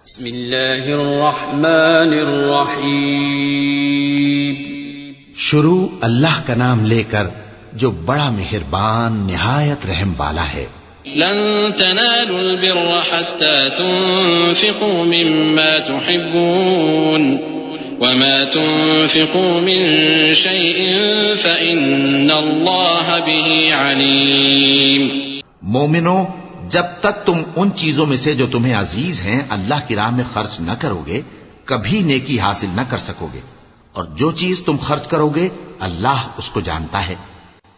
بسم اللہ الرحمن الرحیم. شروع اللہ کا نام لے کر جو بڑا مہربان نہایت رحم والا ہے. لن تنالوا البر حتى تنفقوا مما تحبون وما تنفقوا من شيء فإن الله به عليم. مومنو، جب تک تم ان چیزوں میں سے جو تمہیں عزیز ہیں اللہ کی راہ میں خرچ نہ کرو گے کبھی نیکی حاصل نہ کر سکو گے، اور جو چیز تم خرچ کرو گے اللہ اس کو جانتا ہے.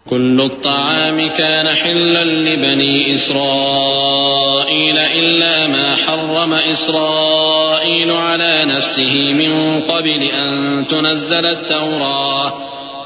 كل الطعام كان حلا لبني إسرائيل إلا ما حرم إسرائيل على نفسه من قبل أن تنزل التوراة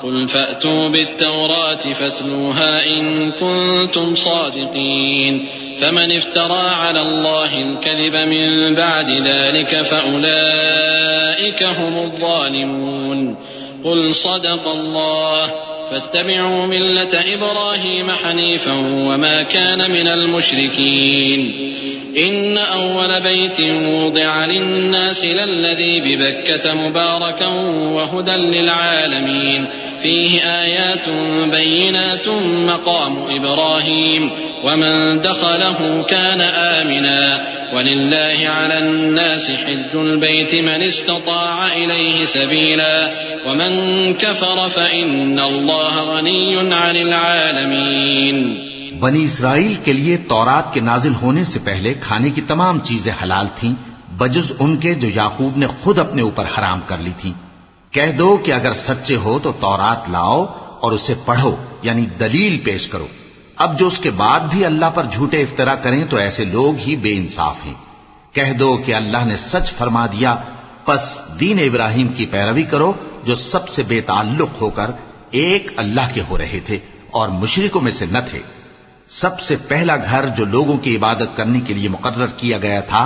قل فأتوا بالتوراة فاتلوها إن كنتم صادقين فمن افترى على الله الكذب من بعد ذلك فأولئك هم الظالمون. قل صدق الله فاتبعوا ملة إبراهيم حنيفا وما كان من المشركين. إن أول بيت وضع للناس للذي ببكة مباركا وهدى للعالمين فيه آيات بينات مقام إبراهيم ومن دخله كان آمنا ولله على الناس حج البيت من استطاع إليه سبيلا ومن كفر فإن الله غني عن العالمين. بنی اسرائیل کے لیے تورات کے نازل ہونے سے پہلے کھانے کی تمام چیزیں حلال تھیں بجز ان کے جو یعقوب نے خود اپنے اوپر حرام کر لی تھیں. کہہ دو کہ اگر سچے ہو تو تورات لاؤ اور اسے پڑھو، یعنی دلیل پیش کرو. اب جو اس کے بعد بھی اللہ پر جھوٹے افطرا کریں تو ایسے لوگ ہی بے انصاف ہیں. کہہ دو کہ اللہ نے سچ فرما دیا، پس دین ابراہیم کی پیروی کرو جو سب سے بے تعلق ہو کر ایک اللہ کے ہو رہے تھے اور مشرکوں میں سے نہ تھے. سب سے پہلا گھر جو لوگوں کی عبادت کرنے کے لیے مقرر کیا گیا تھا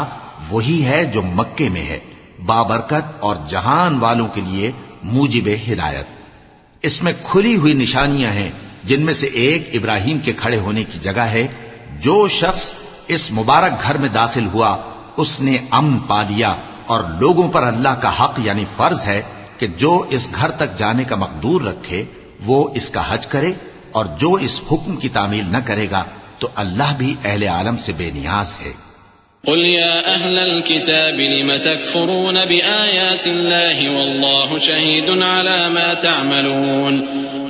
وہی ہے جو مکے میں ہے، بابرکت اور جہان والوں کے لیے موجب ہدایت. اس میں کھلی ہوئی نشانیاں ہیں جن میں سے ایک ابراہیم کے کھڑے ہونے کی جگہ ہے. جو شخص اس مبارک گھر میں داخل ہوا اس نے امن پا لیا، اور لوگوں پر اللہ کا حق یعنی فرض ہے کہ جو اس گھر تک جانے کا مقدور رکھے وہ اس کا حج کرے، اور جو اس حکم کی تعمیل نہ کرے گا تو اللہ بھی اہل عالم سے بے نیاز ہے. قل يا أهل الكتاب لم تكفرون بآيات الله والله شهيد على ما تعملون.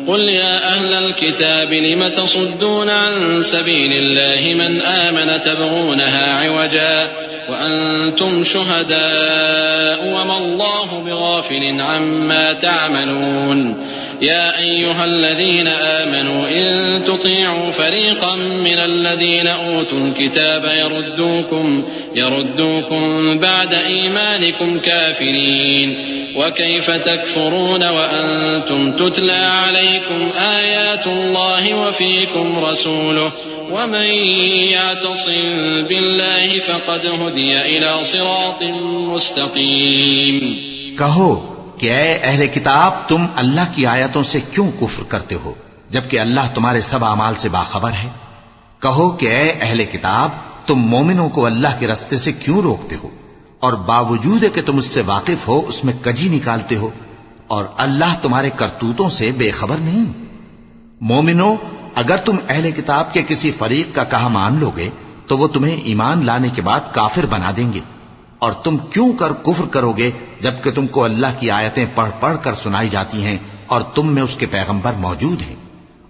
قل يا أهل الكتاب لم تصدون عن سبيل الله من آمن تبغونها عوجا وأنتم شهداء وما الله بغافل عما تعملون. يا أيها الذين آمنوا إن تطيعوا فريقا من الذين أوتوا الكتاب يردوكم بعد إيمانكم كافرين وكيف تكفرون وأنتم تتلى عليكم آيات الله وفيكم رسوله ومن يعتصم بالله فقد هدي إلى صراط مستقيم. کہو کہ اے اہل کتاب تم اللہ کی آیتوں سے کیوں کفر کرتے ہو جبکہ اللہ تمہارے سب اعمال سے باخبر ہے. کہو کہ اے اہل کتاب تم مومنوں کو اللہ کے رستے سے کیوں روکتے ہو اور باوجود کہ تم اس سے واقف ہو اس میں کجی نکالتے ہو، اور اللہ تمہارے کرتوتوں سے بے خبر نہیں. مومنوں، اگر تم اہل کتاب کے کسی فریق کا کہا مان لو گے تو وہ تمہیں ایمان لانے کے بعد کافر بنا دیں گے، اور تم کیوں کر کفر کرو گے جبکہ تم کو اللہ کی آیتیں پڑھ پڑھ کر سنائی جاتی ہیں اور تم میں اس کے پیغمبر موجود ہیں.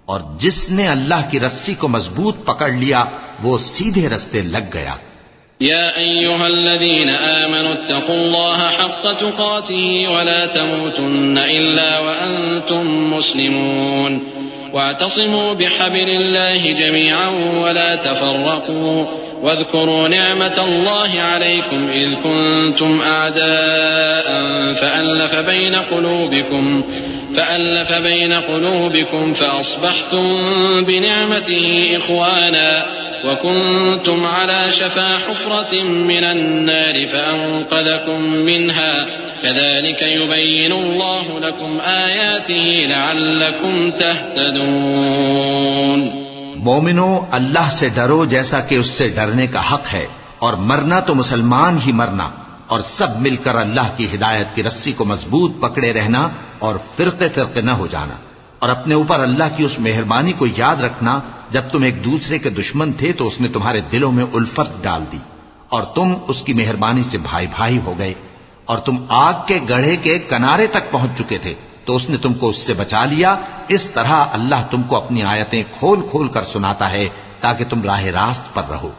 اور جس نے اللہ کی رسی کو مضبوط پکڑ لیا وہ سیدھے رستے لگ گیا. يا أيها الذين آمنوا اتقوا الله حق تقاته ولا تموتن إلا وأنتم مسلمون واعتصموا بحبل الله جميعا ولا تفرقوا واذكروا نعمة الله عليكم إذ كنتم أعداء فألف بين قلوبكم فأصبحتم بنعمته إخوانا وكنتم على شفا حفرة من النار فأنقذكم منها كذلك يبين الله لكم آياته لعلكم تهتدون. مومنو، اللہ سے ڈرو جیسا کہ اس سے ڈرنے کا حق ہے، اور مرنا تو مسلمان ہی مرنا، اور سب مل کر اللہ کی ہدایت کی رسی کو مضبوط پکڑے رہنا اور فرقے فرقے نہ ہو جانا، اور اپنے اوپر اللہ کی اس مہربانی کو یاد رکھنا جب تم ایک دوسرے کے دشمن تھے تو اس نے تمہارے دلوں میں الفت ڈال دی اور تم اس کی مہربانی سے بھائی بھائی ہو گئے، اور تم آگ کے گڑھے کے کنارے تک پہنچ چکے تھے تو اس نے تم کو اس سے بچا لیا۔ اس طرح اللہ تم کو اپنی آیتیں کھول کھول کر سناتا ہے تاکہ تم راہ راست پر رہو۔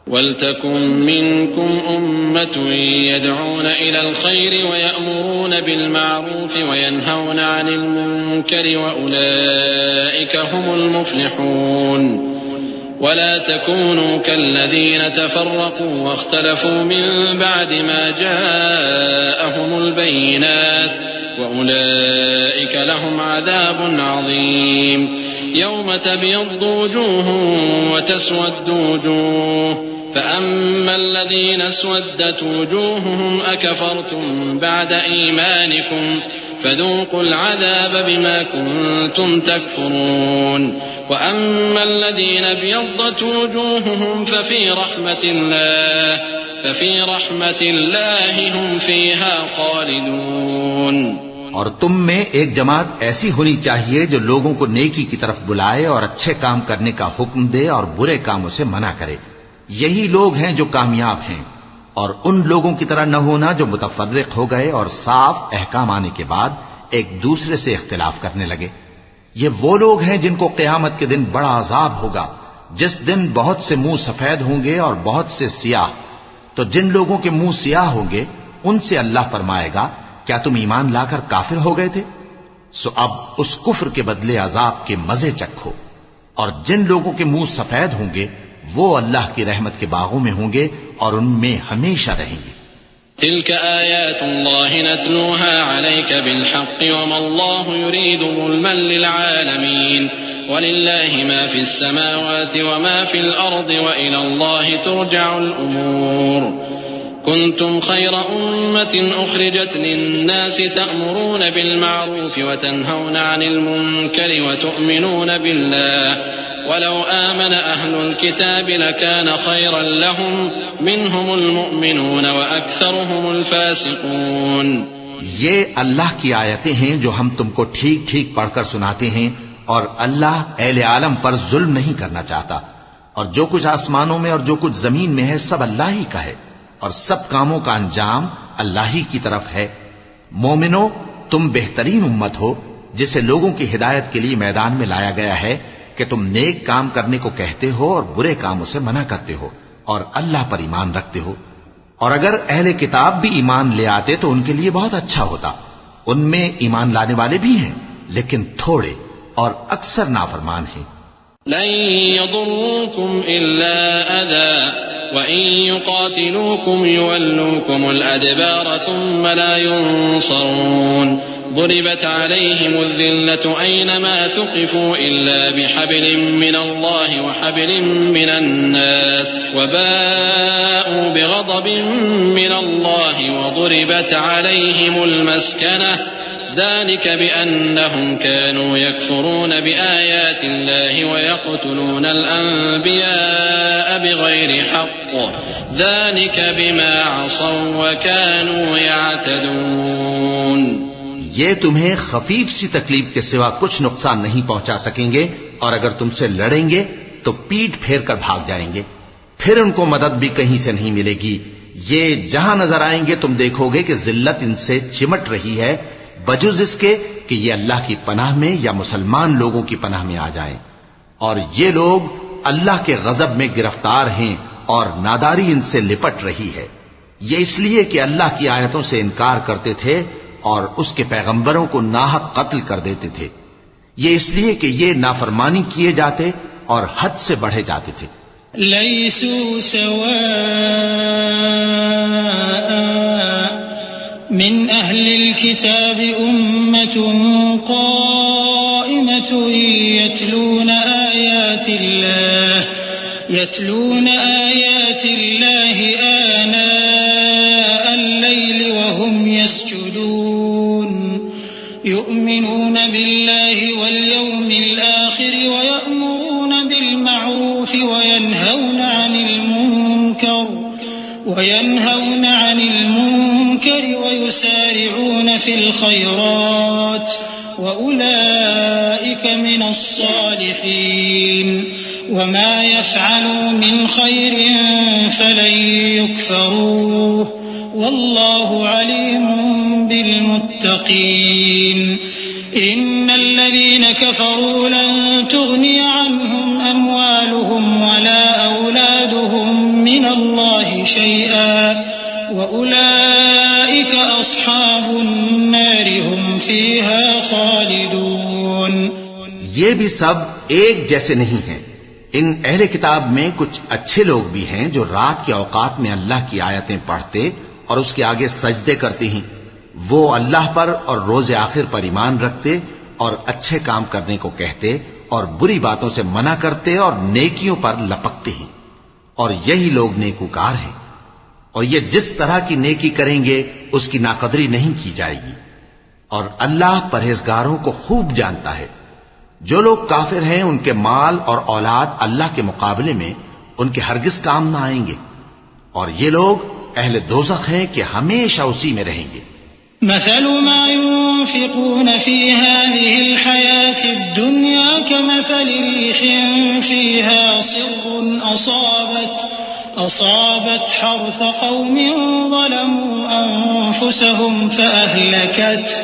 وَلْتَكُن مِّنكُمْ أُمَّةٌ يَدْعُونَ إِلَى الْخَيْرِ وَيَأْمُرُونَ بِالْمَعْرُوفِ وَيَنْهَوْنَ عَنِ الْمُنكَرِ وَأُولَئِكَ هُمُ الْمُفْلِحُونَ ولا تكونوا كالذين تفرقوا واختلفوا من بعد ما جاءهم البينات وأولئك لهم عذاب عظيم يوم تبيض وجوه وتسود وجوه فأما الذين اسودت وجوههم أكفرتم بعد إيمانكم فذوقوا العذاب بما كنتم تكفرون وأما الذين ابيضت وجوههم ففي رحمة الله هم فيها خالدون۔ اور تم میں ایک جماعت ایسی ہونی چاہیے جو لوگوں کو نیکی کی طرف بلائے اور اچھے کام کرنے کا حکم دے اور برے کاموں سے منع کرے، یہی لوگ ہیں جو کامیاب ہیں۔ اور ان لوگوں کی طرح نہ ہونا جو متفرق ہو گئے اور صاف احکام آنے کے بعد ایک دوسرے سے اختلاف کرنے لگے۔ یہ وہ لوگ ہیں جن کو قیامت کے دن بڑا عذاب ہوگا، جس دن بہت سے منہ سفید ہوں گے اور بہت سے سیاہ۔ تو جن لوگوں کے منہ سیاہ ہوں گے ان سے اللہ فرمائے گا کیا تم ایمان لا کر کافر ہو گئے تھے؟ سو اب اس کفر کے بدلے عذاب کے مزے چکھو۔ اور جن لوگوں کے منہ سفید ہوں گے وہ اللہ کی رحمت کے باغوں میں ہوں گے اور ان میں ہمیشہ رہیں گے۔ تلك آيات الله نتلوها عليك بالحق وما الله يريد ظلما للعالمين ولله ما في السماوات وما في الأرض وإلى الله ترجع الأمور كنتم خير أمة أخرجت للناس تأمرون بالمعروف وتنهون عن المنكر وتؤمنون بالله ولو آمن أهل الكتاب لكان خيرا لهم منهم المؤمنون وأكثرهم الفاسقون۔ یہ اللہ کی آیتیں ہیں جو ہم تم کو ٹھیک ٹھیک پڑھ کر سناتے ہیں، اور اللہ اہل عالم پر ظلم نہیں کرنا چاہتا، اور جو کچھ آسمانوں میں اور جو کچھ زمین میں ہے سب اللہ ہی کا ہے، اور سب کاموں کا انجام اللہ ہی کی طرف ہے۔ مومنو، تم بہترین امت ہو جسے لوگوں کی ہدایت کے لیے میدان میں لایا گیا ہے کہ تم نیک کام کرنے کو کہتے ہو اور برے کاموں سے منع کرتے ہو اور اللہ پر ایمان رکھتے ہو۔ اور اگر اہل کتاب بھی ایمان لے آتے تو ان کے لیے بہت اچھا ہوتا، ان میں ایمان لانے والے بھی ہیں لیکن تھوڑے اور اکثر نافرمان ہیں۔ لن يضروكم إلا أذى وإن يقاتلوكم يولوكم الأدبار ثم لا ينصرون ضربت عليهم الذلة أينما ثقفوا إلا بحبل من الله وحبل من الناس وباءوا بغضب من الله وضربت عليهم المسكنة ذلك بأنهم كانوا يكفرون بآيات الله ويقتلون الأنبياء بغير حق ذلك بما عصوا وكانوا يعتدون۔ یہ تمہیں خفیف سی تکلیف کے سوا کچھ نقصان نہیں پہنچا سکیں گے، اور اگر تم سے لڑیں گے تو پیٹ پھیر کر بھاگ جائیں گے، پھر ان کو مدد بھی کہیں سے نہیں ملے گی۔ یہ جہاں نظر آئیں گے تم دیکھو گے کہ ذلت ان سے چمٹ رہی ہے، بجز اس کے کہ یہ اللہ کی پناہ میں یا مسلمان لوگوں کی پناہ میں آ جائیں، اور یہ لوگ اللہ کے غضب میں گرفتار ہیں اور ناداری ان سے لپٹ رہی ہے۔ یہ اس لیے کہ اللہ کی آیتوں سے انکار کرتے تھے اور اس کے پیغمبروں کو ناحق قتل کر دیتے تھے، یہ اس لیے کہ یہ نافرمانی کیے جاتے اور حد سے بڑھے جاتے تھے۔ لیسوا سواء من اہل الكتاب امة قائمة يتلون آيات الله آناء الليل وهم يسجدون يؤمنون بالله واليوم الآخر ويأمرون بالمعروف وينهون عن المنكر يسارعون في الخيرات وأولئك من الصالحين وما يفعلوا من خير فلن يكفروه والله عليم بالمتقين إن الذين كفروا لن تغني عنهم أموالهم ولا أولادهم من الله شيئا وأولئك أصحاب النار هم فيها خالدون. یہ بھی سب ایک جیسے نہیں ہیں. ان اہل کتاب میں کچھ اچھے لوگ بھی ہیں جو رات کے اوقات میں اللہ کی آیتیں پڑھتے اور اس کے آگے سجدے کرتے ہیں. وہ اللہ پر اور روز آخر پر ایمان رکھتے اور اچھے کام کرنے کو کہتے اور بری باتوں سے منع کرتے اور نیکیوں پر لپکتے ہیں اور یہی لوگ نیکوکار ہیں. اور یہ جس طرح کی نیکی کریں گے اس کی ناقدری نہیں کی جائے گی. اور اللہ پرہیزگاروں کو خوب جانتا ہے. جو لوگ کافر ہیں ان کے مال اور اولاد اللہ کے مقابلے میں ان کے ہرگز کام نہ آئیں گے اور یہ لوگ اہل دوزخ ہیں کہ ہمیشہ اسی میں رہیں گے. مثل ما ينفقون في هذه الحياة الدنيا كمثل ريح فيها صر أصابت حرث قوم ظلموا أنفسهم فأهلكته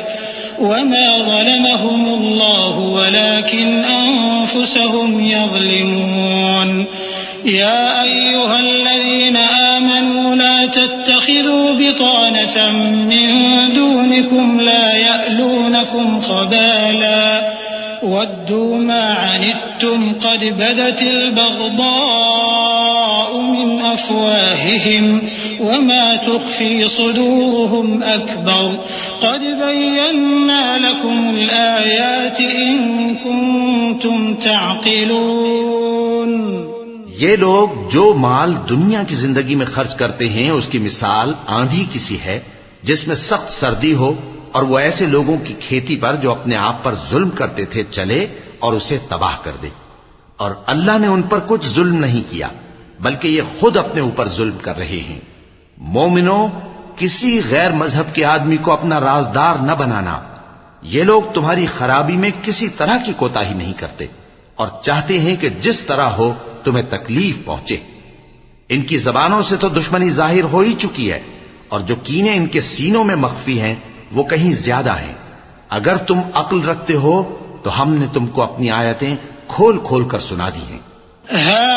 وما ظلمهم الله ولكن أنفسهم يظلمون. يا أيها الذين آمنوا لا تتخذوا بطانة من دونكم لا يألونكم خبالا ودوا ما عنتم قد بدت البغضاء من أفواههم وما تخفي صدورهم أكبر قد بينا لكم الآيات إن كنتم تعقلون. یہ لوگ جو مال دنیا کی زندگی میں خرچ کرتے ہیں اس کی مثال آندھی کسی ہے جس میں سخت سردی ہو اور وہ ایسے لوگوں کی کھیتی پر جو اپنے آپ پر ظلم کرتے تھے چلے اور اسے تباہ کر دے. اور اللہ نے ان پر کچھ ظلم نہیں کیا بلکہ یہ خود اپنے اوپر ظلم کر رہے ہیں. مومنوں، کسی غیر مذہب کے آدمی کو اپنا رازدار نہ بنانا. یہ لوگ تمہاری خرابی میں کسی طرح کی کوتاہی نہیں کرتے اور چاہتے ہیں کہ جس طرح ہو تمہیں تکلیف پہنچے. ان کی زبانوں سے تو دشمنی ظاہر ہو ہی چکی ہے اور جو کینے ان کے سینوں میں مخفی ہیں وہ کہیں زیادہ ہیں. اگر تم عقل رکھتے ہو تو ہم نے تم کو اپنی آیتیں کھول کھول کر سنا دی ہیں. ها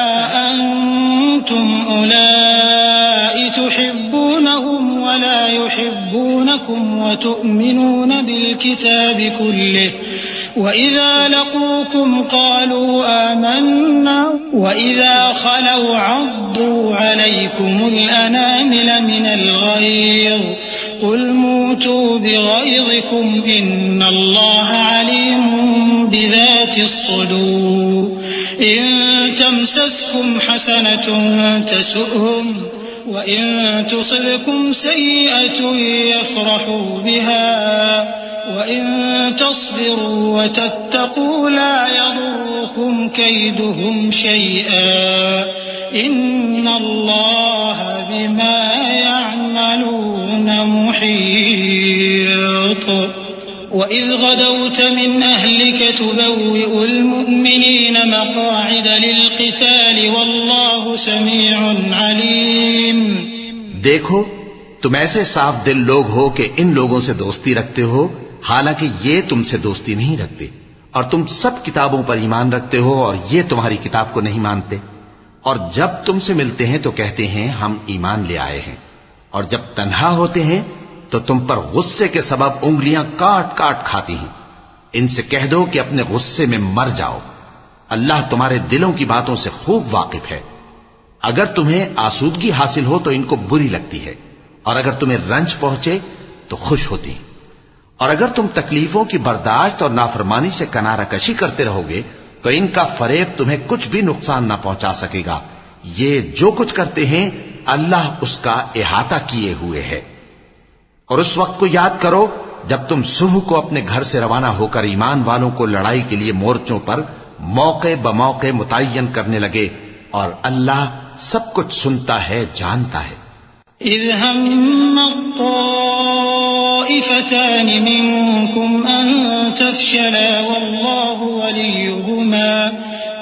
أنتم أولئك تحبونهم ولا يحبونكم وتؤمنون بالكتاب كله وإذا لقوكم قالوا آمنا وإذا خلوا عضوا عليكم الأنامل من الغيظ قل موتوا بغيظكم إن الله عليم بذات الصدور. إن تمسسكم حسنة تسؤهم وإن تصبكم سيئة يفرحوا بها وإن تصبروا وتتقوا لا يضركم كيدهم شيئا إن الله بما يعملون محيط. وإذ غدوت من أهلك تبوئ المؤمنين مقاعد للقتال والله سميع عليم. دیکھو تم ایسے صاف دل لوگ ہو کہ ان لوگوں سے دوستی رکھتے ہو حالانکہ یہ تم سے دوستی نہیں رکھتے اور تم سب کتابوں پر ایمان رکھتے ہو اور یہ تمہاری کتاب کو نہیں مانتے. اور جب تم سے ملتے ہیں تو کہتے ہیں ہم ایمان لے آئے ہیں اور جب تنہا ہوتے ہیں تو تم پر غصے کے سبب انگلیاں کاٹ کاٹ کھاتی ہیں. ان سے کہہ دو کہ اپنے غصے میں مر جاؤ. اللہ تمہارے دلوں کی باتوں سے خوب واقف ہے. اگر تمہیں آسودگی حاصل ہو تو ان کو بری لگتی ہے اور اگر تمہیں رنج پہنچے تو خوش ہوتی ہیں. اور اگر تم تکلیفوں کی برداشت اور نافرمانی سے کنارہ کشی کرتے رہو گے تو ان کا فریب تمہیں کچھ بھی نقصان نہ پہنچا سکے گا. یہ جو کچھ کرتے ہیں اللہ اس کا احاطہ کیے ہوئے ہے. اور اس وقت کو یاد کرو جب تم صبح کو اپنے گھر سے روانہ ہو کر ایمان والوں کو لڑائی کے لیے مورچوں پر موقع بموقع متعین کرنے لگے اور اللہ سب کچھ سنتا ہے، جانتا ہے. اذ هم طائفتان منكم أن تفشلا والله وليهما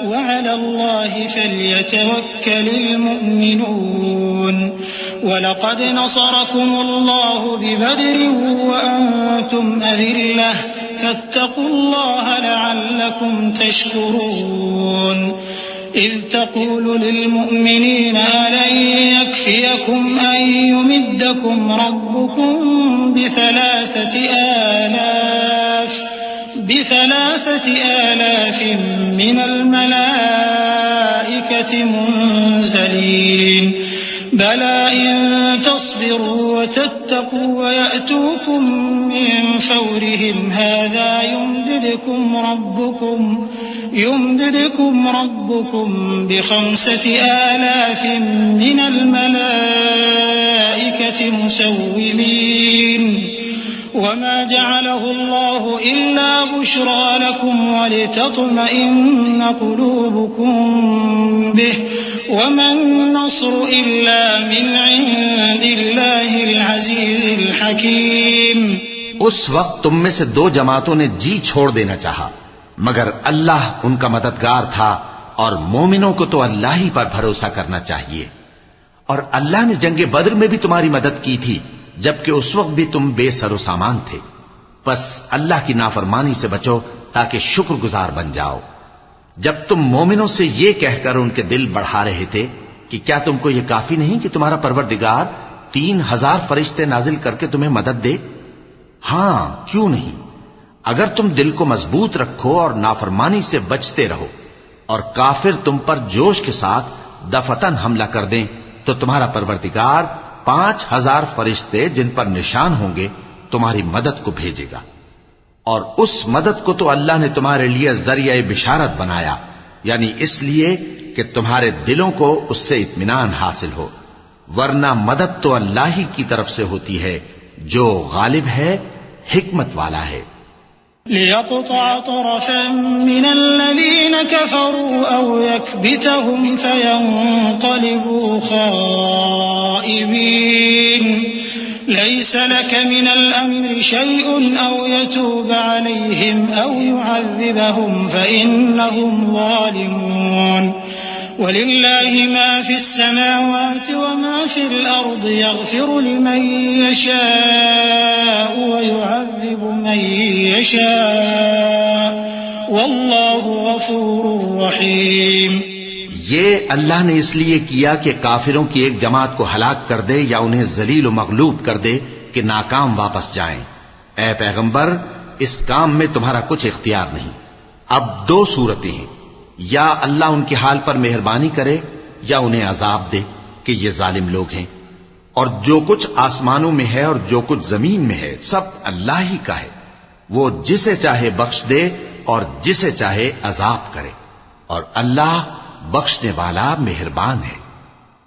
وعلى الله فليتوكل المؤمنون ولقد نصركم الله ببدر وأنتم أذلة فاتقوا الله لعلكم تشكرون إذ تقول للمؤمنين ألن يكفيكم أن يمدكم ربكم بثلاثة آلاف من الملائكة منزلين بلى إن تصبروا وتتقوا ويأتوكم من فورهم هذا يمددكم ربكم ب5,000 من الملائكة مسومين وما جعله الله إلا بشرى لكم ولتطمئن قلوبكم به وما النصر إلا من عند الله العزيز الحكيم. اس وقت تم میں سے 2 جماعتوں نے جی چھوڑ دینا چاہا مگر اللہ ان کا مددگار تھا اور مومنوں کو تو اللہ ہی پر بھروسہ کرنا چاہیے. اور اللہ نے جنگ بدر میں بھی تمہاری مدد کی تھی جبکہ اس وقت بھی تم بے سر و سامان تھے. بس اللہ کی نافرمانی سے بچو تاکہ شکر گزار بن جاؤ. جب تم مومنوں سے یہ کہہ کر ان کے دل بڑھا رہے تھے کہ کیا تم کو یہ کافی نہیں کہ تمہارا پروردگار 3,000 فرشتے نازل کر کے تمہیں مدد دے؟ ہاں کیوں نہیں. اگر تم دل کو مضبوط رکھو اور نافرمانی سے بچتے رہو اور کافر تم پر جوش کے ساتھ دفتن حملہ کر دیں تو تمہارا پروردگار 5,000 فرشتے جن پر نشان ہوں گے تمہاری مدد کو بھیجے گا. اور اس مدد کو تو اللہ نے تمہارے لیے ذریعہ بشارت بنایا یعنی اس لیے کہ تمہارے دلوں کو اس سے اطمینان حاصل ہو، ورنہ مدد تو اللہ ہی کی طرف سے ہوتی ہے جو غالب ہے حکمت والا ہے. ليقطع طرفا من الذين كفروا أو يكبتهم فينقلبوا خائبين ليس لك من الأمر شيء أو يتوب عليهم أو يعذبهم فإنهم ظالمون ولله ما في السماوات وما في الأرض يغفر لمن يشاء ويعذب من يشاء والله غفور رحيم. یہ اللہ نے اس لیے کیا کہ کافروں کی ایک جماعت کو ہلاک کر دے یا انہیں ذلیل و مغلوب کر دے کہ ناکام واپس جائیں. اے پیغمبر اس کام میں تمہارا کچھ اختیار نہیں. اب 2 صورتیں ہیں، یا اللہ ان کے حال پر مہربانی کرے یا انہیں عذاب دے کہ یہ ظالم لوگ ہیں. اور جو کچھ آسمانوں میں ہے اور جو کچھ زمین میں ہے سب اللہ ہی کا ہے. وہ جسے چاہے بخش دے اور جسے چاہے عذاب کرے اور اللہ بخشنے والا مہربان ہے.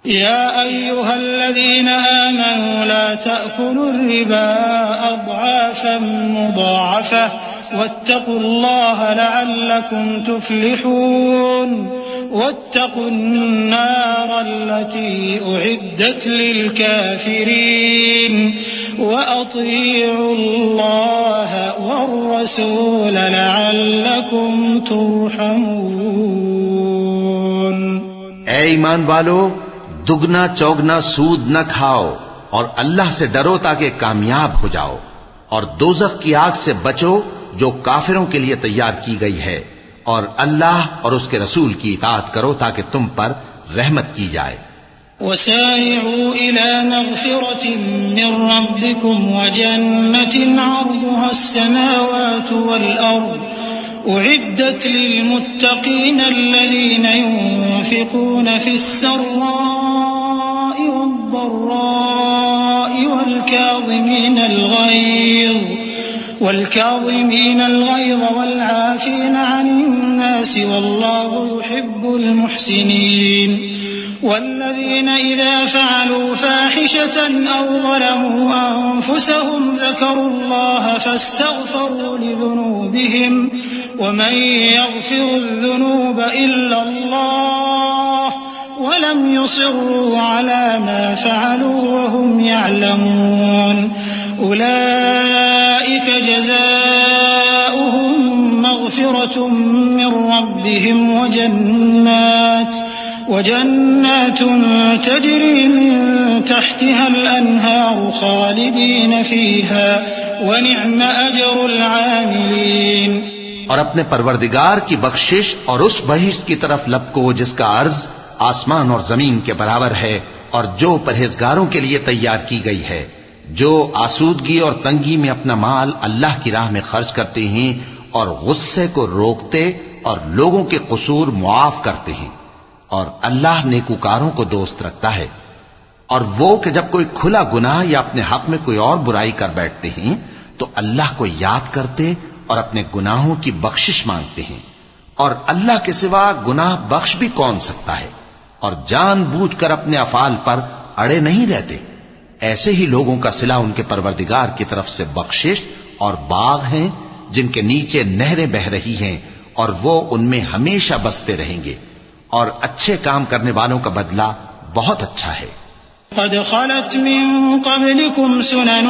يا أيها الذين آمنوا لا تأكلوا الربا أضعافا مضاعفة واتقوا الله لعلكم تفلحون واتقوا النار التي أعدت للكافرين وأطيعوا الله والرسول لعلكم ترحمون. اے ایمان والو، دگنا چوگنا سود نہ کھاؤ اور اللہ سے ڈرو تاکہ کامیاب ہو جاؤ، اور دوزخ کی آگ سے بچو جو کافروں کے لیے تیار کی گئی ہے، اور اللہ اور اس کے رسول کی اطاعت کرو تاکہ تم پر رحمت کی جائے. وسارعوا إلى مغفرة من ربكم وجنة عرضها السماوات والأرض أعدت للمتقين الذين ينفقون في السراء والضراء والكاظمين الغيظ والعافين عن الناس والله يحب المحسنين. والذين إذا فعلوا فاحشة أو ظلموا أنفسهم ذكروا الله فاستغفروا لذنوبهم ومن يغفر الذنوب إلا الله ولم يصروا على ما فعلوا وهم يعلمون أولئك جزاؤهم مغفرة من ربهم وجنات تجري من تحتها الأنهار خالدين فيها ونعم أجر العاملين۔ اور اپنے پروردگار کی بخشش اور اس بہشت کی طرف لپکو جس کا عرض آسمان اور زمین کے برابر ہے، اور جو پرہیزگاروں کے لیے تیار کی گئی ہے، جو آسودگی اور تنگی میں اپنا مال اللہ کی راہ میں خرچ کرتے ہیں اور غصے کو روکتے اور لوگوں کے قصور معاف کرتے ہیں، اور اللہ نیکوکاروں کو دوست رکھتا ہے۔ اور وہ کہ جب کوئی کھلا گناہ یا اپنے حق میں کوئی اور برائی کر بیٹھتے ہیں تو اللہ کو یاد کرتے اور اپنے گناہوں کی بخشش مانگتے ہیں، اور اللہ کے سوا گناہ بخش بھی کون سکتا ہے، اور جان بوجھ کر اپنے افعال پر اڑے نہیں رہتے۔ ایسے ہی لوگوں کا صلہ ان کے پروردگار کی طرف سے بخشش اور باغ ہیں جن کے نیچے نہریں بہ رہی ہیں، اور وہ ان میں ہمیشہ بستے رہیں گے، اور اچھے کام کرنے والوں کا بدلہ بہت اچھا ہے۔ قد خلت من قبلكم سنن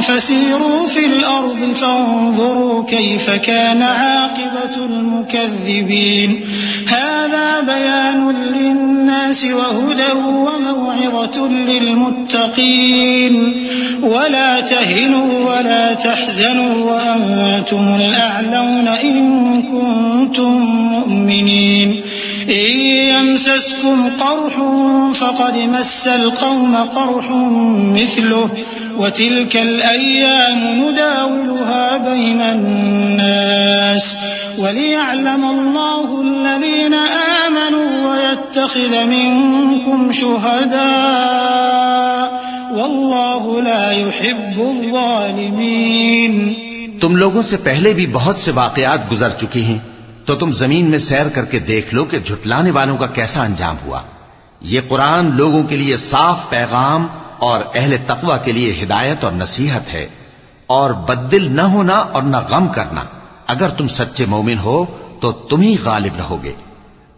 فسيروا في الأرض فانظروا كيف كان عاقبة المكذبين هذا بيان للناس وهدى وموعظة للمتقين ولا تهنوا ولا تحزنوا وأنتم الأعلون إن كنتم مؤمنين إن يمسسكم قرح فقد مس القوم قرح مثله وتلك الأيام نداولها بين الناس وليعلم الله الذين آمنوا ويتخذ منكم شهداء والله لا يحب الظالمين۔ تم لوگوں سے پہلے بھی بہت سے واقعات گزر چکے ہیں، تو تم زمین میں سیر کر کے دیکھ لو کہ جھٹلانے والوں کا کیسا انجام ہوا۔ یہ قرآن لوگوں کے لیے صاف پیغام اور اہل تقوی کے لیے ہدایت اور نصیحت ہے، اور بددل نہ ہونا اور نہ غم کرنا۔ اگر تم سچے مومن ہو تو تم ہی غالب رہو گے۔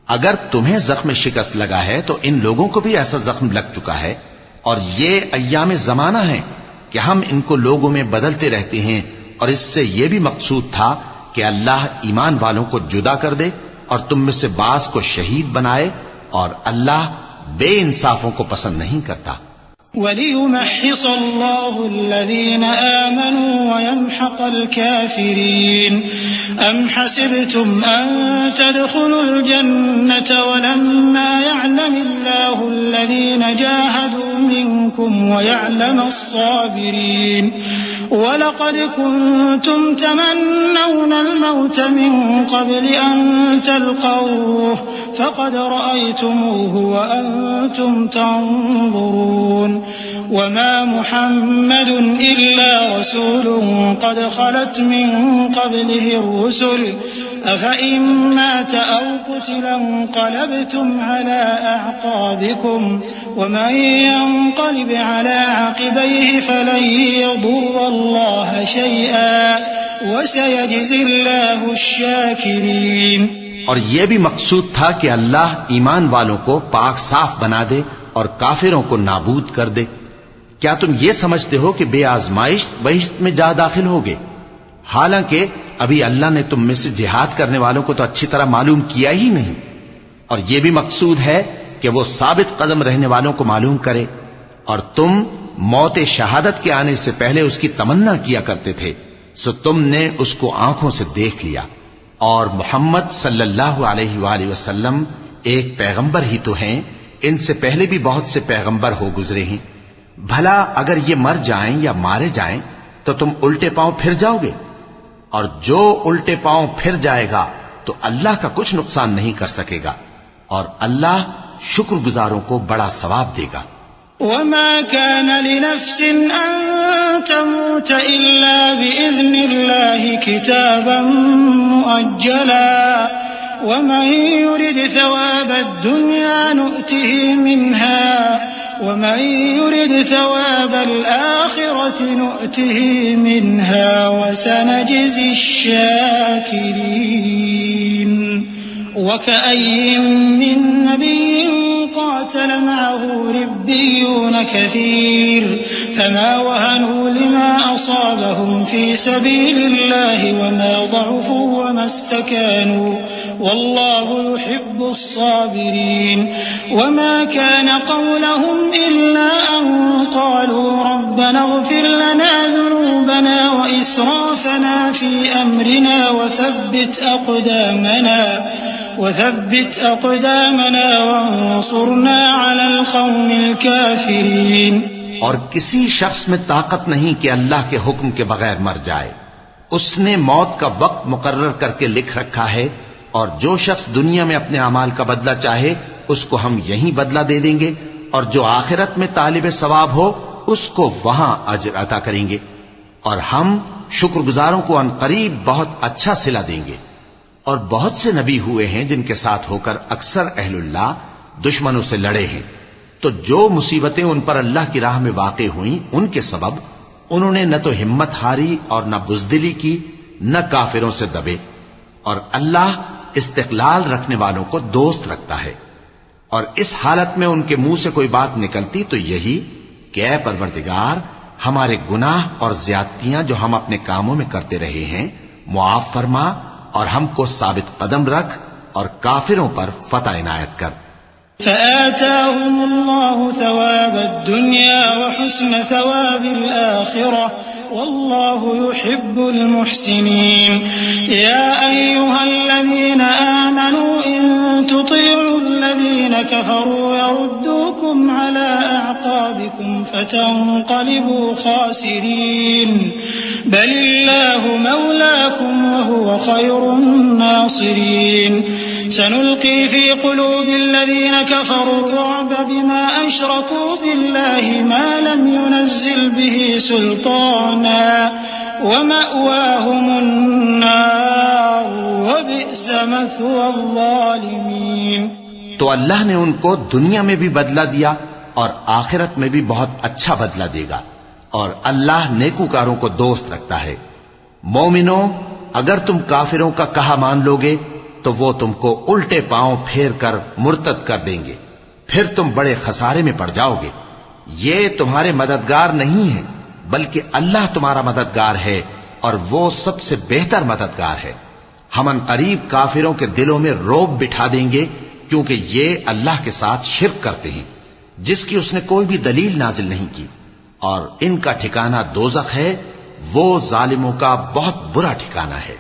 اگر تمہیں زخم شکست لگا ہے تو ان لوگوں کو بھی ایسا زخم لگ چکا ہے، اور یہ ایام زمانہ ہیں کہ ہم ان کو لوگوں میں بدلتے رہتے ہیں، اور اس سے یہ بھی مقصود تھا کہ اللہ ایمان والوں کو جدا کر دے اور تم میں سے بعض کو شہید بنائے، اور اللہ بے انصافوں کو پسند نہیں کرتا۔ وَلِيُمَحِّصَ اللَّهُ الَّذِينَ آمَنُوا وَيَمْحَقَ الْكَافِرِينَ أَمْ حَسِبْتُمْ أَن تَدْخُلُوا الْجَنَّةَ وَلَمَّا يَعْلَمِ اللَّهُ الَّذِينَ جَاهَدُوا مِنكُمْ وَيَعْلَمَ الصَّابِرِينَ وَلَقَدْ كُنتُمْ تَمَنَّوْنَ الْمَوْتَ مِن قَبْلِ أَن تَلْقَوْهُ فَقَدْ رَأَيْتُمُوهُ وَأَنتُمْ تَنظُرُونَ وَمَا مُحَمَّدٌ إِلَّا رَسُولٌ قَدْ خَلَتْ مِن قَبْلِهِ الرُّسُلُ أَفَإِن مَّاتَ أَوْ قُتِلَ انقَلَبْتُمْ عَلَىٰ أَعْقَابِكُمْ وَمَن يَنقَلِبْ عَلَىٰ عَقِبَيْهِ فَلَن يَضُرَّ اللَّهَ شَيْئًا وَسَيَجْزِي اللَّهُ الشَّاكِرِينَ۔ اور یہ بھی مقصود تھا کہ اللہ ایمان والوں کو پاک صاف بنا دے اور کافروں کو نابود کر دے۔ کیا تم یہ سمجھتے ہو کہ بے آزمائش بہشت میں جا داخل ہوگے؟ حالانکہ ابھی اللہ نے تم میں سے جہاد کرنے والوں کو تو اچھی طرح معلوم کیا ہی نہیں، اور یہ بھی مقصود ہے کہ وہ ثابت قدم رہنے والوں کو معلوم کرے، اور تم موت شہادت کے آنے سے پہلے اس کی تمنا کیا کرتے تھے، سو تم نے اس کو آنکھوں سے دیکھ لیا۔ اور محمد صلی اللہ علیہ وآلہ وسلم ایک پیغمبر ہی تو ہیں، ان سے پہلے بھی بہت سے پیغمبر ہو گزرے ہیں۔ بھلا اگر یہ مر جائیں یا مارے جائیں تو تم الٹے پاؤں پھر جاؤ گے؟ اور جو الٹے پاؤں پھر جائے گا تو اللہ کا کچھ نقصان نہیں کر سکے گا، اور اللہ شکر گزاروں کو بڑا ثواب دے گا۔ وَمَا كَانَ لِنَفْسٍ أَن تَمُوتَ إِلَّا بِإِذْنِ اللَّهِ كِتَابًا مُؤَجَّلًا وَمَن يُرِدْ ثَوَابَ الدُّنْيَا نُؤْتِهِ مِنْهَا وَمَن يُرِدْ ثَوَابَ الْآخِرَةِ نُؤْتِهِ مِنْهَا وَسَنَجْزِي الشَّاكِرِينَ۔ وكأي من نبي قاتل معه ربيون كثير فما وهنوا لما أصابهم في سبيل الله وما ضعفوا وما استكانوا والله يحب الصابرين وما كان قولهم إلا أن قالوا ربنا اغفر لنا ذنوبنا وإسرافنا في أمرنا وثبت أقدامنا وانصرنا على القوم الكافرين. اور کسی شخص میں طاقت نہیں کہ اللہ کے حکم کے بغیر مر جائے. اس نے موت کا وقت مقرر کر کے لکھ رکھا ہے اور جو شخص دنیا میں اپنے اعمال کا بدلہ چاہے اس کو ہم یہیں بدلہ دے دیں گے اور جو آخرت میں طالب ثواب ہو اس کو وہاں اجر عطا کریں گے اور ہم شکر گزاروں کو عنقریب بہت اچھا صلہ دیں گے. اور بہت سے نبی ہوئے ہیں جن کے ساتھ ہو کر اکثر اہل اللہ دشمنوں سے لڑے ہیں تو جو مصیبتیں ان پر اللہ کی راہ میں واقع ہوئیں ان کے سبب انہوں نے نہ تو ہمت ہاری اور نہ بزدلی کی نہ کافروں سے دبے. اور اللہ استقلال رکھنے والوں کو دوست رکھتا ہے. اور اس حالت میں ان کے منہ سے کوئی بات نکلتی تو یہی کہ اے پروردگار ہمارے گناہ اور زیادتیاں جو ہم اپنے کاموں میں کرتے رہے ہیں معاف فرما اور ہم کو ثابت قدم رکھ اور کافروں پر فتح عنایت کر. فآتاهم الله ثواب الدنيا وحسن ثواب الآخرة والله يحب المحسنين. يا أيها الذين آمنوا إن تطيعوا الذين كفروا يردوكم على أعقابكم فتنقلبوا خاسرين بل الله مولاكم وهو خير الناصرين. سنلقي في قلوب الذين كفروا الرعب بما أشركوا بالله ما لم ينزل به سلطانا ومأواهم النار وبئس مثوى الظالمين. تو اللہ نے ان کو دنیا میں بھی بدلہ دیا اور آخرت میں بھی بہت اچھا بدلہ دے گا اور اللہ نیکوکاروں کو دوست رکھتا ہے. مومنوں اگر تم کافروں کا کہا مان لوگے تو وہ تم کو الٹے پاؤں پھیر کر مرتد کر دیں گے پھر تم بڑے خسارے میں پڑ جاؤ گے. یہ تمہارے مددگار نہیں ہے بلکہ اللہ تمہارا مددگار ہے اور وہ سب سے بہتر مددگار ہے. ہم عنقریب کافروں کے دلوں میں رعب بٹھا دیں گے کیونکہ یہ اللہ کے ساتھ شرک کرتے ہیں جس کی اس نے کوئی بھی دلیل نازل نہیں کی اور ان کا ٹھکانہ دوزخ ہے. وہ ظالموں کا بہت برا ٹھکانہ ہے.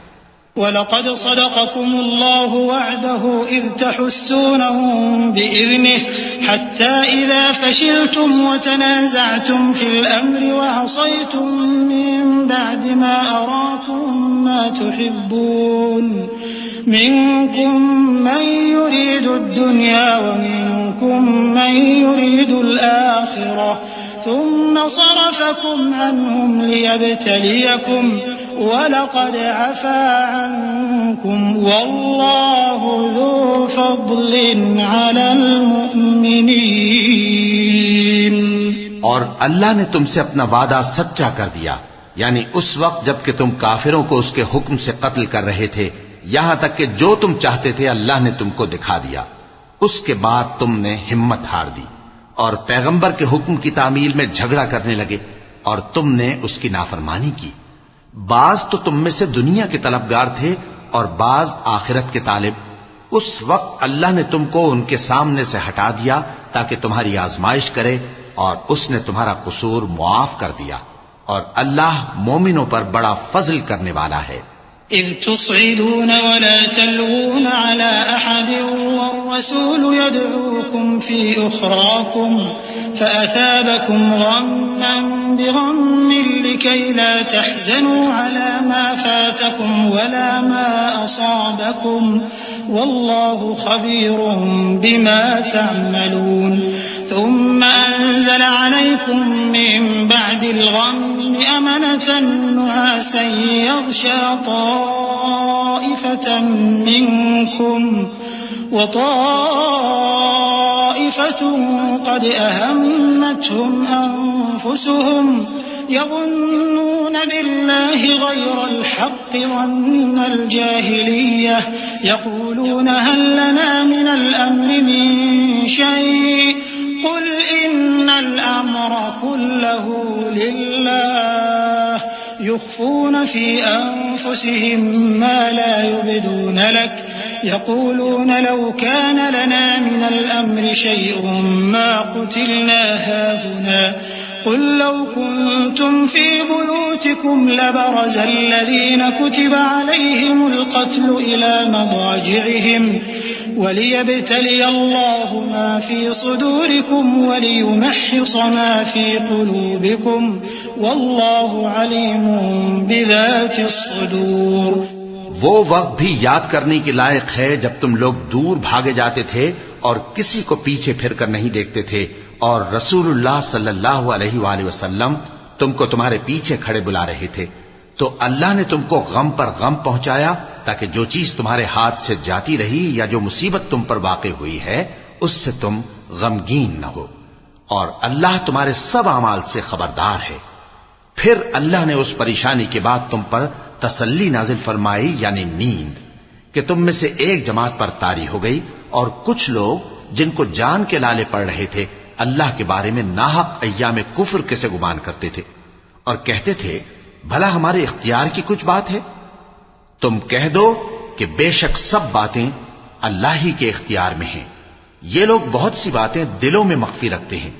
وَلَقَدْ صَدَقَكُمُ اللَّهُ وَعْدَهُ إِذْ تَحُسُّونَهُم بِإِذْنِهِ حَتَّى إِذَا فَشِلْتُمْ وَتَنَازَعْتُمْ فِي الْأَمْرِ وَعَصَيْتُم مِّن بَعْدِ مَا أَرَاكُم مَّا تُحِبُّونَ مِنكُم مَّن يُرِيدُ الدُّنْيَا وَمِنكُم مَّن يُرِيدُ الْآخِرَةَ ثم صرفكم عنهم ليبتليكم ولقد عفا عنكم والله ذو فضل على المؤمنين. اور اللہ نے تم سے اپنا وعدہ سچا کر دیا یعنی اس وقت جب کہ تم کافروں کو اس کے حکم سے قتل کر رہے تھے یہاں تک کہ جو تم چاہتے تھے اللہ نے تم کو دکھا دیا. اس کے بعد تم نے ہمت ہار دی اور پیغمبر کے حکم کی تعمیل میں جھگڑا کرنے لگے اور تم نے اس کی نافرمانی کی. بعض تو تم میں سے دنیا کے طلبگار تھے اور بعض آخرت کے طالب. اس وقت اللہ نے تم کو ان کے سامنے سے ہٹا دیا تاکہ تمہاری آزمائش کرے اور اس نے تمہارا قصور معاف کر دیا اور اللہ مومنوں پر بڑا فضل کرنے والا ہے. إذ تصعدون ولا تلوون على أحد والرسول يدعوكم في أخراكم فأثابكم غما بغم لكي لا تحزنوا على ما فاتكم ولا ما أصابكم والله خبير بما تعملون. ثم أنزل عليكم من بعد الغم أمنة نعاسا يغشى طائفة منكم وطائفة قد أهمتهم أنفسهم يظنون بالله غير الحق ظن الجاهلية يقولون هل لنا من الأمر من شيء قل إن الأمر كله لله يخفون في أنفسهم ما لا يبدون لك يقولون لو كان لنا من الأمر شيء ما قتلنا هاهنا قل لو كنتم في بيوتكم لبرز الذين كتب عليهم القتل إلى مضاجعهم وليبتلي الله ما في صدوركم وليمحص ما في قلوبكم والله عليم بذات الصدور. وہ وقت بھی یاد کرنے کے لائق ہے جب تم لوگ دور بھاگے جاتے تھے اور کسی کو پیچھے پھر کر نہیں دیکھتے تھے اور رسول اللہ صلی اللہ علیہ وآلہ وسلم تم کو تمہارے پیچھے کھڑے بلا رہے تھے تو اللہ نے تم کو غم پر غم پہنچایا تاکہ جو چیز تمہارے ہاتھ سے جاتی رہی یا جو مصیبت تم پر واقع ہوئی ہے اس سے تم غمگین نہ ہو اور اللہ تمہارے سب اعمال سے خبردار ہے. پھر اللہ نے اس پریشانی کے بعد تم پر تسلی نازل فرمائی یعنی نیند کہ تم میں سے ایک جماعت پر طاری ہو گئی اور کچھ لوگ جن کو جان کے لالے پڑ رہے تھے اللہ کے بارے میں ناحق ایام کفر کے سے گمان کرتے تھے اور کہتے تھے بھلا ہمارے اختیار کی کچھ بات ہے. تم کہہ دو کہ بے شک سب باتیں اللہ ہی کے اختیار میں ہیں. یہ لوگ بہت سی باتیں دلوں میں مخفی رکھتے ہیں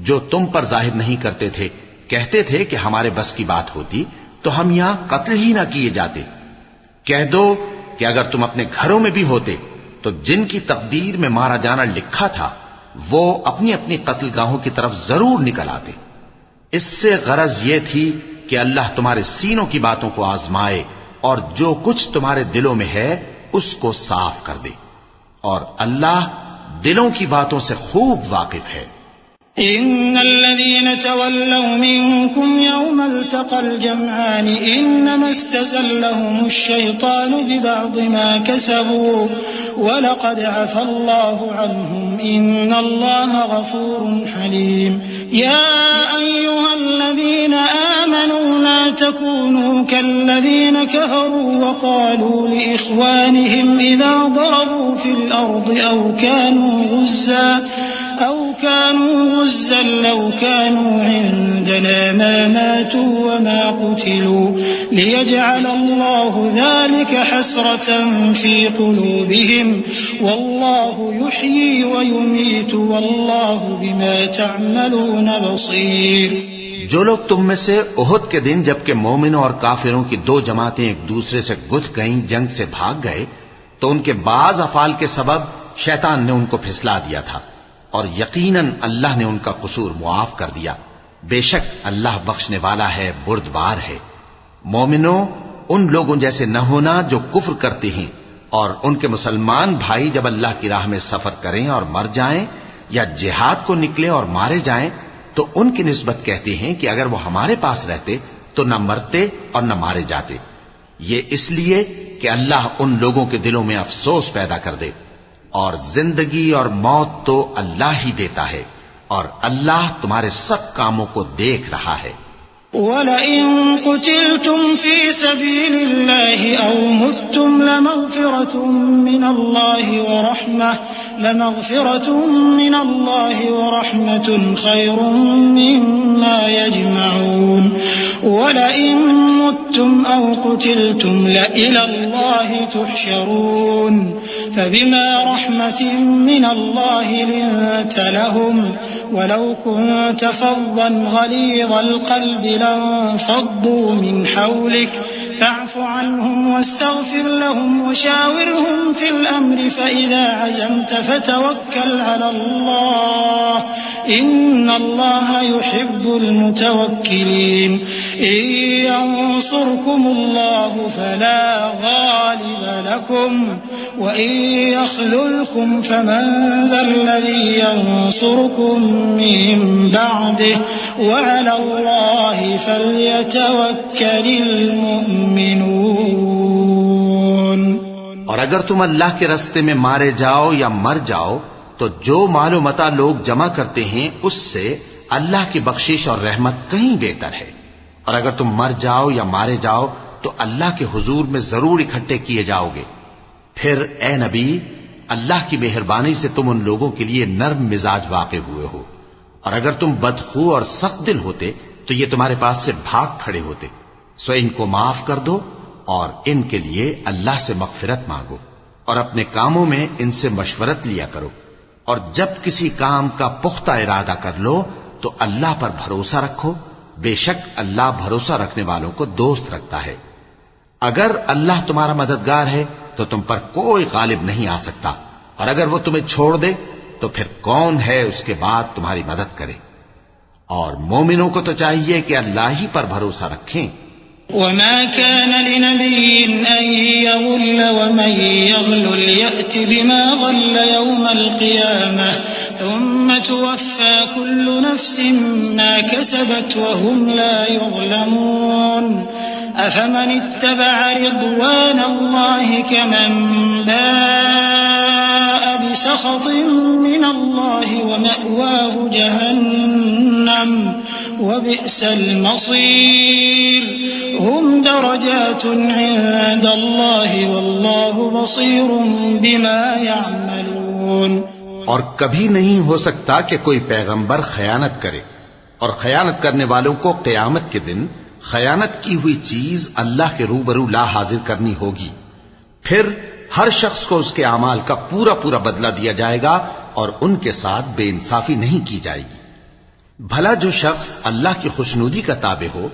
جو تم پر ظاہر نہیں کرتے تھے. کہتے تھے کہ ہمارے بس کی بات ہوتی تو ہم یہاں قتل ہی نہ کیے جاتے. کہہ دو کہ اگر تم اپنے گھروں میں بھی ہوتے تو جن کی تقدیر میں مارا جانا لکھا تھا وہ اپنی اپنی قتل گاہوں کی طرف ضرور نکل آتے. اس سے غرض یہ تھی کہ اللہ تمہارے سینوں کی باتوں کو آزمائے اور جو کچھ تمہارے دلوں میں ہے اس کو صاف کر دے اور اللہ دلوں کی باتوں سے خوب واقف ہے. إن الذين تولوا منكم يوم التقى الجمعان إنما استزلهم الشيطان ببعض ما كسبوا ولقد عفى الله عنهم إن الله غفور حليم. يا أيها الذين آمنوا لا تكونوا كالذين كفروا وقالوا لإخوانهم إذا ضربوا في الأرض أو كانوا غزا لو كانوا عندنا ما ماتوا وما قتلوا ليجعل الله ذلك حسرة في قلوبهم والله يحيي ويميت والله بما تعملون بصير. جو لوگ تم میں سے احد کے دن جبکہ مومنوں اور کافروں کی دو جماعتیں ایک دوسرے سے گتھ گئیں جنگ سے بھاگ گئے تو ان کے بعض افعال کے سبب شیطان نے ان کو پھسلا دیا تھا اور یقیناً اللہ نے ان کا قصور معاف کر دیا. بے شک اللہ بخشنے والا ہے بردبار ہے. مومنوں ان لوگوں جیسے نہ ہونا جو کفر کرتے ہیں اور ان کے مسلمان بھائی جب اللہ کی راہ میں سفر کریں اور مر جائیں یا جہاد کو نکلے اور مارے جائیں تو ان کی نسبت کہتے ہیں کہ اگر وہ ہمارے پاس رہتے تو نہ مرتے اور نہ مارے جاتے. یہ اس لیے کہ اللہ ان لوگوں کے دلوں میں افسوس پیدا کر دے اور زندگی اور موت تو اللہ ہی دیتا ہے اور اللہ تمہارے سب کاموں کو دیکھ رہا ہے. وَلَئِن قُتِلْتُمْ فِي سَبِيلِ اللَّهِ أَوْ مُتُّمْ لَمَغْفِرَةٌ مِّنَ اللَّهِ وَرَحْمَةٌ خَيْرٌ مِّمَّا يَجْمَعُونَ. وَلَئِن مُتُّمْ أَوْ قُتِلْتُمْ لَإِلَى اللَّهِ تُحْشَرُونَ. فبما رحمة من الله لنت لهم ولو كنت فظا غليظ القلب لانفضوا من حولك فاعف عنهم واستغفر لهم وشاورهم في الأمر فإذا عزمت فتوكل على الله إن الله يحب المتوكلين. إن ينصركم الله فلا غالب لكم وإن يخذلكم فمن ذا الذي ينصركم من بعده وعلى الله فليتوكل المؤمنون. اور اگر تم اللہ کے راستے میں مارے جاؤ یا مر جاؤ تو جو مال و متاع لوگ جمع کرتے ہیں اس سے اللہ کی بخشش اور رحمت کہیں بہتر ہے اور اگر تم مر جاؤ یا مارے جاؤ تو اللہ کے حضور میں ضرور اکٹھے کیے جاؤ گے۔ پھر اے نبی، اللہ کی مہربانی سے تم ان لوگوں کے لیے نرم مزاج واقع ہوئے ہو، اور اگر تم بدخو اور سخت دل ہوتے تو یہ تمہارے پاس سے بھاگ کھڑے ہوتے۔ سو ان کو معاف کر دو اور ان کے لیے اللہ سے مغفرت مانگو، اور اپنے کاموں میں ان سے مشورت لیا کرو، اور جب کسی کام کا پختہ ارادہ کر لو تو اللہ پر بھروسہ رکھو، بے شک اللہ بھروسہ رکھنے والوں کو دوست رکھتا ہے۔ اگر اللہ تمہارا مددگار ہے تو تم پر کوئی غالب نہیں آ سکتا، اور اگر وہ تمہیں چھوڑ دے تو پھر کون ہے اس کے بعد تمہاری مدد کرے۔ اور مومنوں کو تو چاہیے کہ اللہ ہی پر بھروسہ رکھیں۔ وما كان لنبي أن يغل ومن يغلل يأت بما غل يوم القيامة ثم توفى كل نفس ما كسبت وهم لا يظلمون أفمن اتبع رضوان الله كمن باء بسخط من الله ومأواه جهنم وبئس المصير هم درجات عند الله والله بصير بما يعملون۔ اور کبھی نہیں ہو سکتا کہ کوئی پیغمبر خیانت کرے، اور خیانت کرنے والوں کو قیامت کے دن خیانت کی ہوئی چیز اللہ کے روبرو لا حاضر کرنی ہوگی، پھر ہر شخص کو اس کے اعمال کا پورا پورا بدلہ دیا جائے گا اور ان کے ساتھ بے انصافی نہیں کی جائے گی۔ بھلا جو شخص اللہ کی خوشنودی کا تابع ہو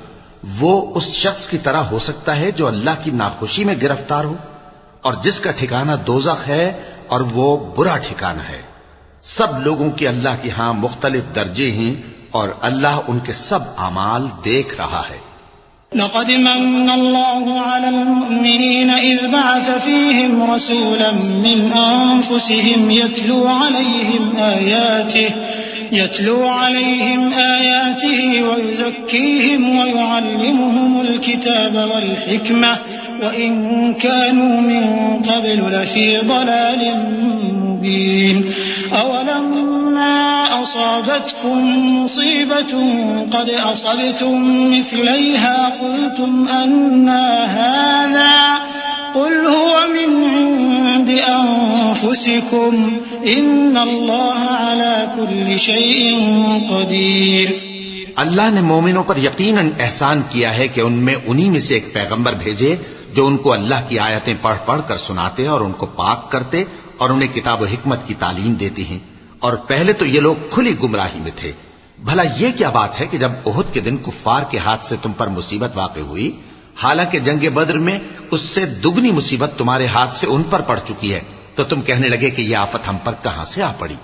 وہ اس شخص کی طرح ہو سکتا ہے جو اللہ کی ناخوشی میں گرفتار ہو، اور جس کا ٹھکانہ دوزخ ہے اور وہ برا ٹھکانہ ہے۔ سب لوگوں کے اللہ کے ہاں مختلف درجے ہیں اور اللہ ان کے سب اعمال دیکھ رہا ہے۔ لقد من الله على المؤمنين إذ بعث فيهم رسولا من أنفسهم يتلو عليهم آياته ويزكيهم ويعلمهم الكتاب والحكمة وإن كانوا من قبل لفي ضلال مبين أولما أصابتكم مصيبة قد أصبتم مثليها قلتم أنى هذا قل هو من عند أنفسكم إن الله على كل شيء قدير۔ اللہ نے مومنوں پر یقیناً احسان کیا ہے کہ ان میں انہی میں سے ایک پیغمبر بھیجے جو ان کو اللہ کی آیتیں پڑھ پڑھ کر سناتے اور ان کو پاک کرتے اور انہیں کتاب و حکمت کی تعلیم دیتے ہیں، اور پہلے تو یہ لوگ کھلی گمراہی میں تھے۔ بھلا یہ کیا بات ہے کہ جب احد کے دن کفار کے ہاتھ سے تم پر مصیبت واقع ہوئی، حالانکہ جنگ بدر میں اس سے دگنی مصیبت تمہارے ہاتھ سے ان پر پڑ چکی ہے، تو تم کہنے لگے کہ یہ آفت ہم پر کہاں سے آ پڑی؟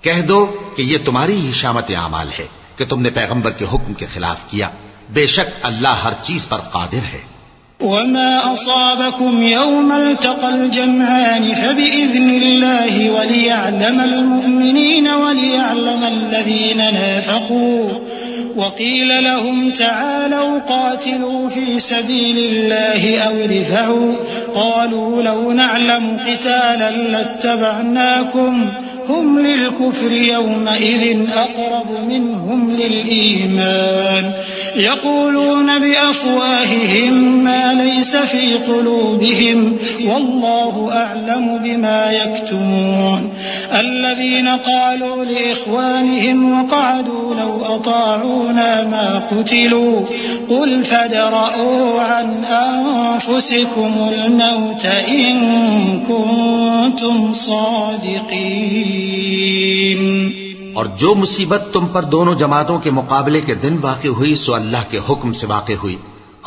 کہہ دو کہ یہ تمہاری ہی شامت اعمال ہے کہ تم نے پیغمبر کے حکم کے خلاف کیا، بے شک اللہ ہر چیز پر قادر ہے۔ وما أصابكم يوم التقى الجمعان فبإذن الله وليعلم المؤمنين وليعلم الذين نافقوا وقيل لهم تعالوا قاتلوا في سبيل الله أو ادفعوا قالوا لو نعلم قتالا لاتبعناكم هم للكفر يومئذ أقرب منهم للإيمان يقولون بأفواههم ما ليس في قلوبهم والله أعلم بما يكتمون الذين قالوا لإخوانهم وقعدوا لو أطاعونا ما قتلوا قل فادرءوا عن أنفسكم الموت إن كنتم صادقين۔ اور جو مصیبت تم پر دونوں جماعتوں کے مقابلے کے دن واقع ہوئی سو اللہ کے حکم سے واقع ہوئی،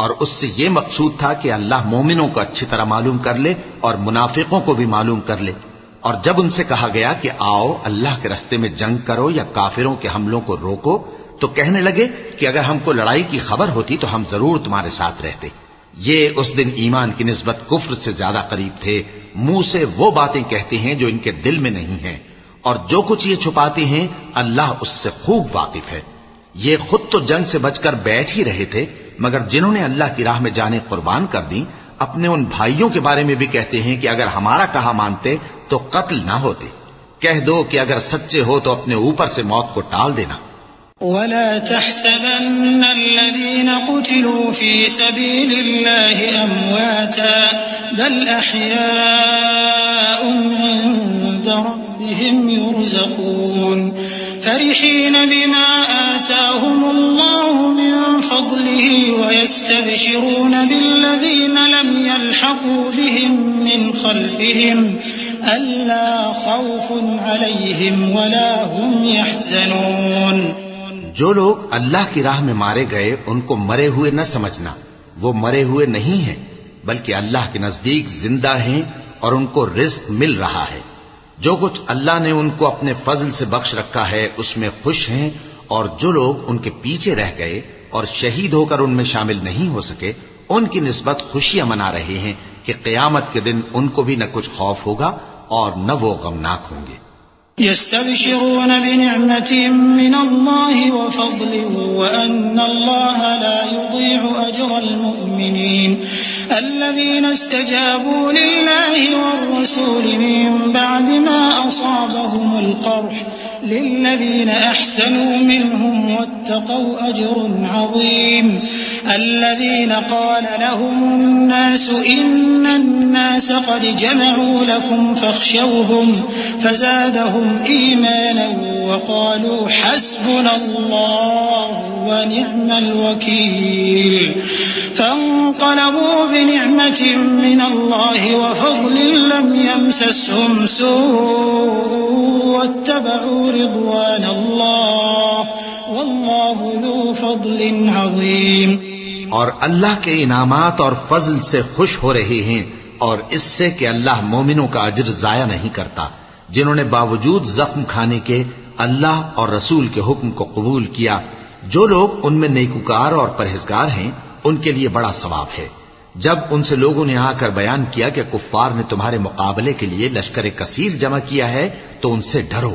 اور اس سے یہ مقصود تھا کہ اللہ مومنوں کو اچھی طرح معلوم کر لے اور منافقوں کو بھی معلوم کر لے۔ اور جب ان سے کہا گیا کہ آؤ اللہ کے رستے میں جنگ کرو یا کافروں کے حملوں کو روکو، تو کہنے لگے کہ اگر ہم کو لڑائی کی خبر ہوتی تو ہم ضرور تمہارے ساتھ رہتے۔ یہ اس دن ایمان کی نسبت کفر سے زیادہ قریب تھے، منہ سے وہ باتیں کہتے ہیں جو ان کے دل میں نہیں ہیں، اور جو کچھ یہ چھپاتے ہیں اللہ اس سے خوب واقف ہے۔ یہ خود تو جنگ سے بچ کر بیٹھ ہی رہے تھے، مگر جنہوں نے اللہ کی راہ میں جانیں قربان کر دیں اپنے ان بھائیوں کے بارے میں بھی کہتے ہیں کہ اگر ہمارا کہا مانتے تو قتل نہ ہوتے۔ کہہ دو کہ اگر سچے ہو تو اپنے اوپر سے موت کو ٹال دینا۔ ولا تحسبن الذين قتلوا في سبيل الله أمواتا بل أحياء عند ربهم يرزقون فرحين بما آتاهم الله من فضله ويستبشرون بالذين لم يلحقوا بهم من خلفهم ألا خوف عليهم ولا هم يحزنون. جو لوگ اللہ کی راہ میں مارے گئے ان کو مرے ہوئے نہ سمجھنا، وہ مرے ہوئے نہیں ہیں بلکہ اللہ کے نزدیک زندہ ہیں اور ان کو رزق مل رہا ہے. جو کچھ اللہ نے ان کو اپنے فضل سے بخش رکھا ہے اس میں خوش ہیں، اور جو لوگ ان کے پیچھے رہ گئے اور شہید ہو کر ان میں شامل نہیں ہو سکے ان کی نسبت خوشیاں منا رہے ہیں کہ قیامت کے دن ان کو بھی نہ کچھ خوف ہوگا اور نہ وہ غمناک ہوں گے. يستبشرون بنعمة من الله وفضل وأن الله لا يضيع أجر المؤمنين الذين استجابوا لله والرسول من بعد ما أصابهم القرح للذين أحسنوا منهم واتقوا أجر عظيم. الذين قال لهم الناس إن الناس قد جمعوا لكم فاخشوهم فزادهم إيمانا وقالوا حسبنا الله ونعم الوكيل. فانقلبوا بنعمة من الله وفضل لم يمسسهم سوء واتبعوا رضوان الله والله ذو فضل عظيم. اور اللہ کے انعامات اور فضل سے خوش ہو رہے ہیں اور اس سے کہ اللہ مومنوں کا اجر ضائع نہیں کرتا جنہوں نے باوجود زخم کھانے کے اللہ اور رسول کے حکم کو قبول کیا. جو لوگ ان میں نیکوکار اور پرہیزگار ہیں ان کے لیے بڑا ثواب ہے. جب ان سے لوگوں نے آ کر بیان کیا کہ کفار نے تمہارے مقابلے کے لیے لشکر کثیر جمع کیا ہے تو ان سے ڈرو،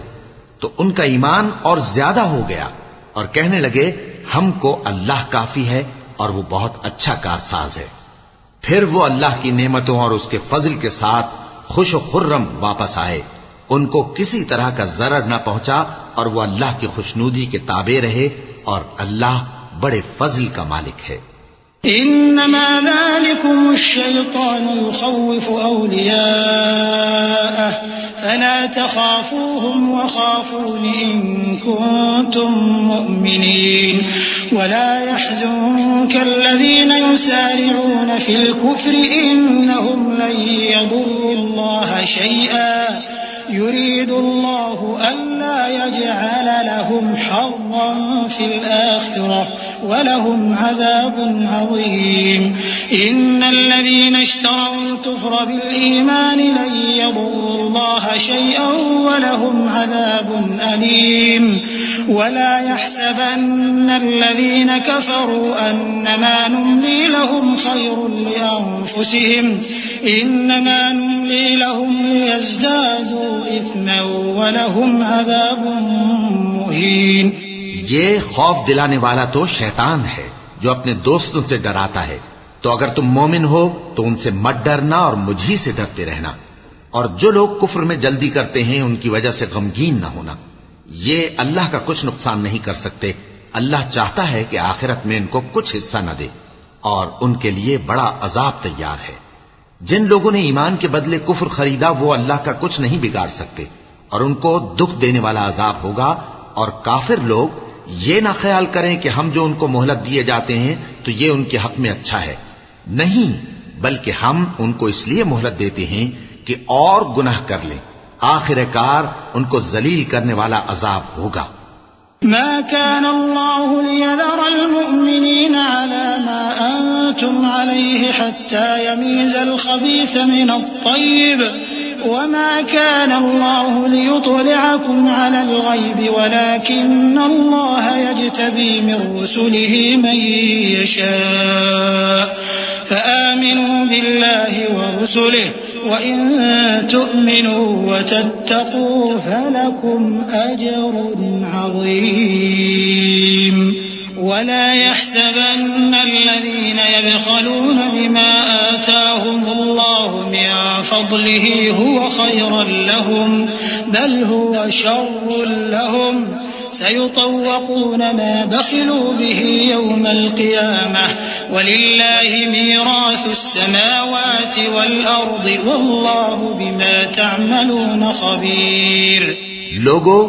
تو ان کا ایمان اور زیادہ ہو گیا اور کہنے لگے ہم کو اللہ کافی ہے اور وہ بہت اچھا کارساز ہے. پھر وہ اللہ کی نعمتوں اور اس کے فضل کے ساتھ خوش و خرم واپس آئے. ان کو کسی طرح کا ضرر نہ پہنچا اور وہ اللہ کی خوشنودی کے تابع رہے اور اللہ بڑے فضل کا مالک ہے. إنما ذلكم الشيطان يخوف أولياءه فلا تخافوهم وخافون إن كنتم مؤمنين ولا يحزنك الذين يسارعون في الكفر إنهم لن يضروا الله شيئا يريد الله ألا يجعل لهم حظا في الآخرة ولهم عذاب عظيم. إن الذين اشتروا الكفر بالإيمان لن يضروا الله شيئا ولهم عذاب أليم. ولا يحسبن الذين كفروا أنما نملي لهم خير لأنفسهم إنما نملي لهم ليزدادوا إثما ولهم عذاب مهين. یہ خوف دلانے والا تو شیطان ہے جو اپنے دوستوں سے ڈراتا ہے. تو اگر تم مومن ہو تو ان سے مت ڈرنا اور مجھ ہی سے ڈرتے رہنا. اور جو لوگ کفر میں جلدی کرتے ہیں ان کی وجہ سے غمگین نہ ہونا. یہ اللہ کا کچھ نقصان نہیں کر سکتے. اللہ چاہتا ہے کہ آخرت میں ان کو کچھ حصہ نہ دے اور ان کے لیے بڑا عذاب تیار ہے. جن لوگوں نے ایمان کے بدلے کفر خریدا وہ اللہ کا کچھ نہیں بگاڑ سکتے اور ان کو دکھ دینے والا عذاب ہوگا. اور کافر لوگ یہ نہ خیال کریں کہ ہم جو ان کو مہلت دیے جاتے ہیں تو یہ ان کے حق میں اچھا ہے. نہیں، بلکہ ہم ان کو اس لیے مہلت دیتے ہیں کہ اور گناہ کر لیں. آخر کار ان کو ذلیل کرنے والا عذاب ہوگا. ما كان الله ليذر المؤمنين على ما أنتم عليه حتى يميز الخبيث من الطيب وما كان الله ليطلعكم على الغيب ولكن الله يجتبي من رسله من يشاء فآمنوا بالله ورسله وإن تؤمنوا وتتقوا فلكم أجر عظيم. ولا يحسبن الذين يبخلون بما آتاهم الله من فضله هو خيرا لهم بل هو شر لهم سيطوقون ما بخلوا به يوم القيامة ولله ميراث السماوات والأرض والله بما تعملون خبير. لوگو،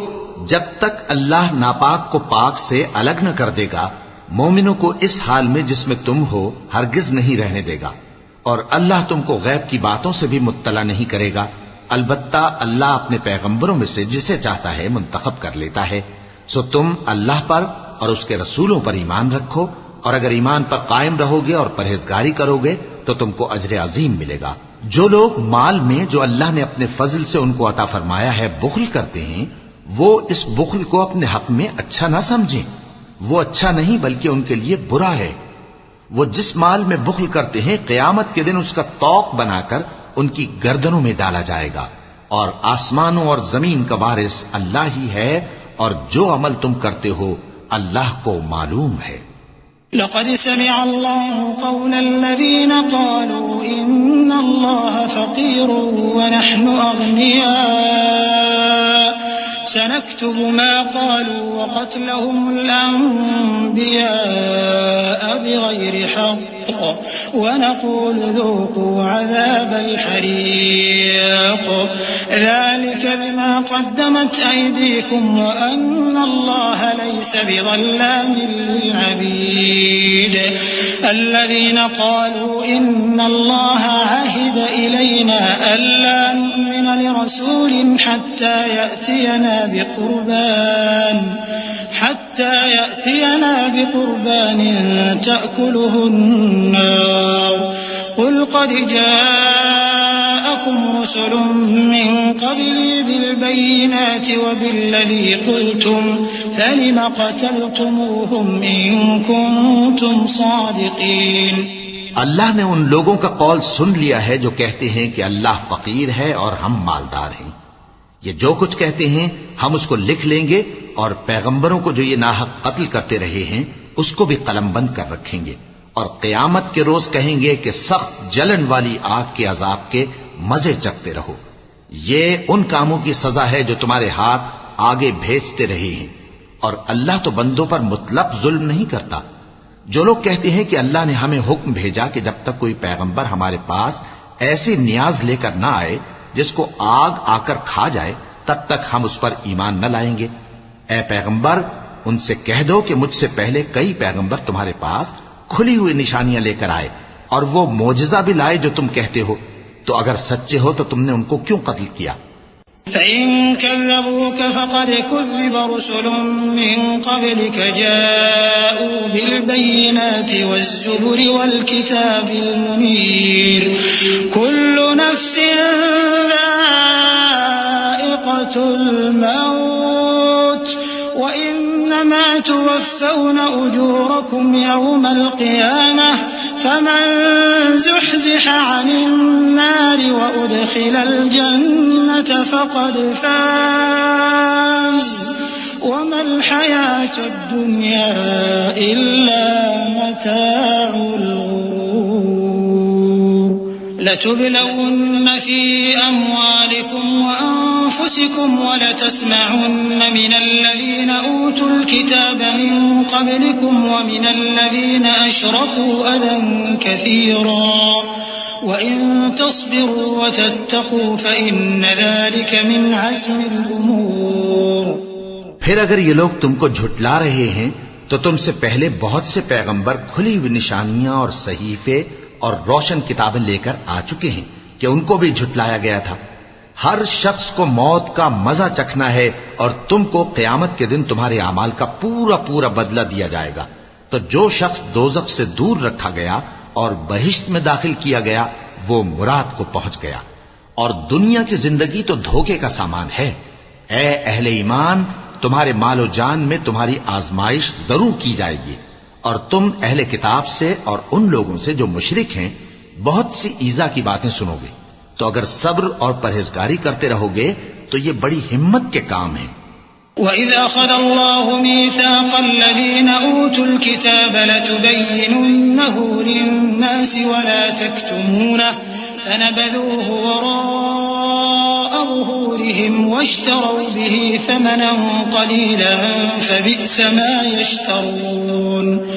جب تک اللہ ناپاک کو پاک سے الگ نہ کر دے گا، مومنوں کو اس حال میں جس میں تم ہو ہرگز نہیں رہنے دے گا، اور اللہ تم کو غیب کی باتوں سے بھی مطلع نہیں کرے گا. البتہ اللہ اپنے پیغمبروں میں سے جسے چاہتا ہے منتخب کر لیتا ہے. سو تم اللہ پر اور اس کے رسولوں پر ایمان رکھو، اور اگر ایمان پر قائم رہو گے اور پرہیزگاری کرو گے تو تم کو اجر عظیم ملے گا. جو لوگ مال میں جو اللہ نے اپنے فضل سے ان کو عطا فرمایا ہے بخل کرتے ہیں، وہ اس بخل کو اپنے حق میں اچھا نہ سمجھیں. وہ اچھا نہیں بلکہ ان کے لیے برا ہے. وہ جس مال میں بخل کرتے ہیں قیامت کے دن اس کا طوق بنا کر ان کی گردنوں میں ڈالا جائے گا. اور آسمانوں اور زمین کا وارث اللہ ہی ہے، اور جو عمل تم کرتے ہو اللہ کو معلوم ہے. لقد سمع الله قول الذين قالوا إن الله فقير ونحن أغنياء سنكتب ما قالوا وقتلهم الأنبياء بغير حق ونقول ذوقوا عذاب الحريق ذلك بما قدمت أيديكم وأن الله ليس بظلام للعبيد. الذين قالوا إن الله عهد إلينا ألا نؤمن لرسول حتى يأتينا بقربان تأكله النار قل قد جاءكم رسل من قبلي بالبينات وبالذي قلتم فلم قتلتموهم إن كنتم صادقين. اللہ نے ان لوگوں کا قول سن لیا ہے جو کہتے ہیں کہ اللہ فقیر ہے اور ہم مالدار ہیں. یہ جو کچھ کہتے ہیں ہم اس کو لکھ لیں گے، اور پیغمبروں کو جو یہ ناحق قتل کرتے رہے ہیں اس کو بھی قلم بند کر رکھیں گے، اور قیامت کے روز کہیں گے کہ سخت جلن والی آگ کے عذاب کے مزے چکھتے رہو. یہ ان کاموں کی سزا ہے جو تمہارے ہاتھ آگے بھیجتے رہے ہیں، اور اللہ تو بندوں پر مطلق ظلم نہیں کرتا. جو لوگ کہتے ہیں کہ اللہ نے ہمیں حکم بھیجا کہ جب تک کوئی پیغمبر ہمارے پاس ایسی نیاز لے کر نہ آئے جس کو آگ آ کر کھا جائے تب تک ہم اس پر ایمان نہ لائیں گے. اے پیغمبر، ان سے کہہ دو کہ مجھ سے پہلے کئی پیغمبر تمہارے پاس کھلی ہوئی نشانیاں لے کر آئے اور وہ معجزہ بھی لائے جو تم کہتے ہو، تو اگر سچے ہو تو تم نے ان کو کیوں قتل کیا؟ فَإِن كَذَّبُوكَ فَقَدْ كُذِّبَ رُسُلٌ مِّن قَبْلِكَ جَاءُوا بِالْبَيِّنَاتِ وَالزُّبُرِ وَالْكِتَابِ الْمُنِيرِ كُلُّ نَفْسٍ ذَائِقَةُ الْمَوْتِ وَإِنَّمَا تُوَفَّوْنَ أُجُورَكُمْ يَوْمَ الْقِيَامَةِ فمن زحزح عن النار وأدخل الجنة فقد فاز وما الحياة الدنيا إلا متاع الغرور. لتبلون في أموالكم وأنفسكم ولتسمعن من الذين أوتوا الكتاب من قبلكم ومن الذين أشركوا أذى كثيرا وإن تصبروا وتتقوا فإن ذلك من عزم الأمور. پھر اگر یہ لوگ تم کو جھٹلا رہے ہیں تو تم سے پہلے بہت سے پیغمبر کھلی ہوئی نشانیاں اور صحیفے اور روشن کتابیں لے کر آ چکے ہیں کہ ان کو بھی جھٹلایا گیا تھا. ہر شخص کو موت کا مزہ چکھنا ہے، اور تم کو قیامت کے دن تمہارے اعمال کا پورا پورا بدلہ دیا جائے گا. تو جو شخص دوزخ سے دور رکھا گیا اور بہشت میں داخل کیا گیا وہ مراد کو پہنچ گیا. اور دنیا کی زندگی تو دھوکے کا سامان ہے. اے اہل ایمان، تمہارے مال و جان میں تمہاری آزمائش ضرور کی جائے گی، اور تم اہل کتاب سے اور ان لوگوں سے جو مشرک ہیں بہت سی ایذا کی باتیں سنو گے. تو اگر صبر اور پرہیزگاری کرتے رہو گے تو یہ بڑی ہمت کے کام ہیں. وَإِذْ أَخَذَ اللَّهُ مِيثَاقَ الَّذِينَ أُوتُوا الْكِتَابَ لَتُبَيِّنُنَّهُ لِلنَّاسِ وَلَا تَكْتُمُونَهُ فنبذوه وراء ظهورهم واشتروا به ثمنا قليلا فبئس ما يشترون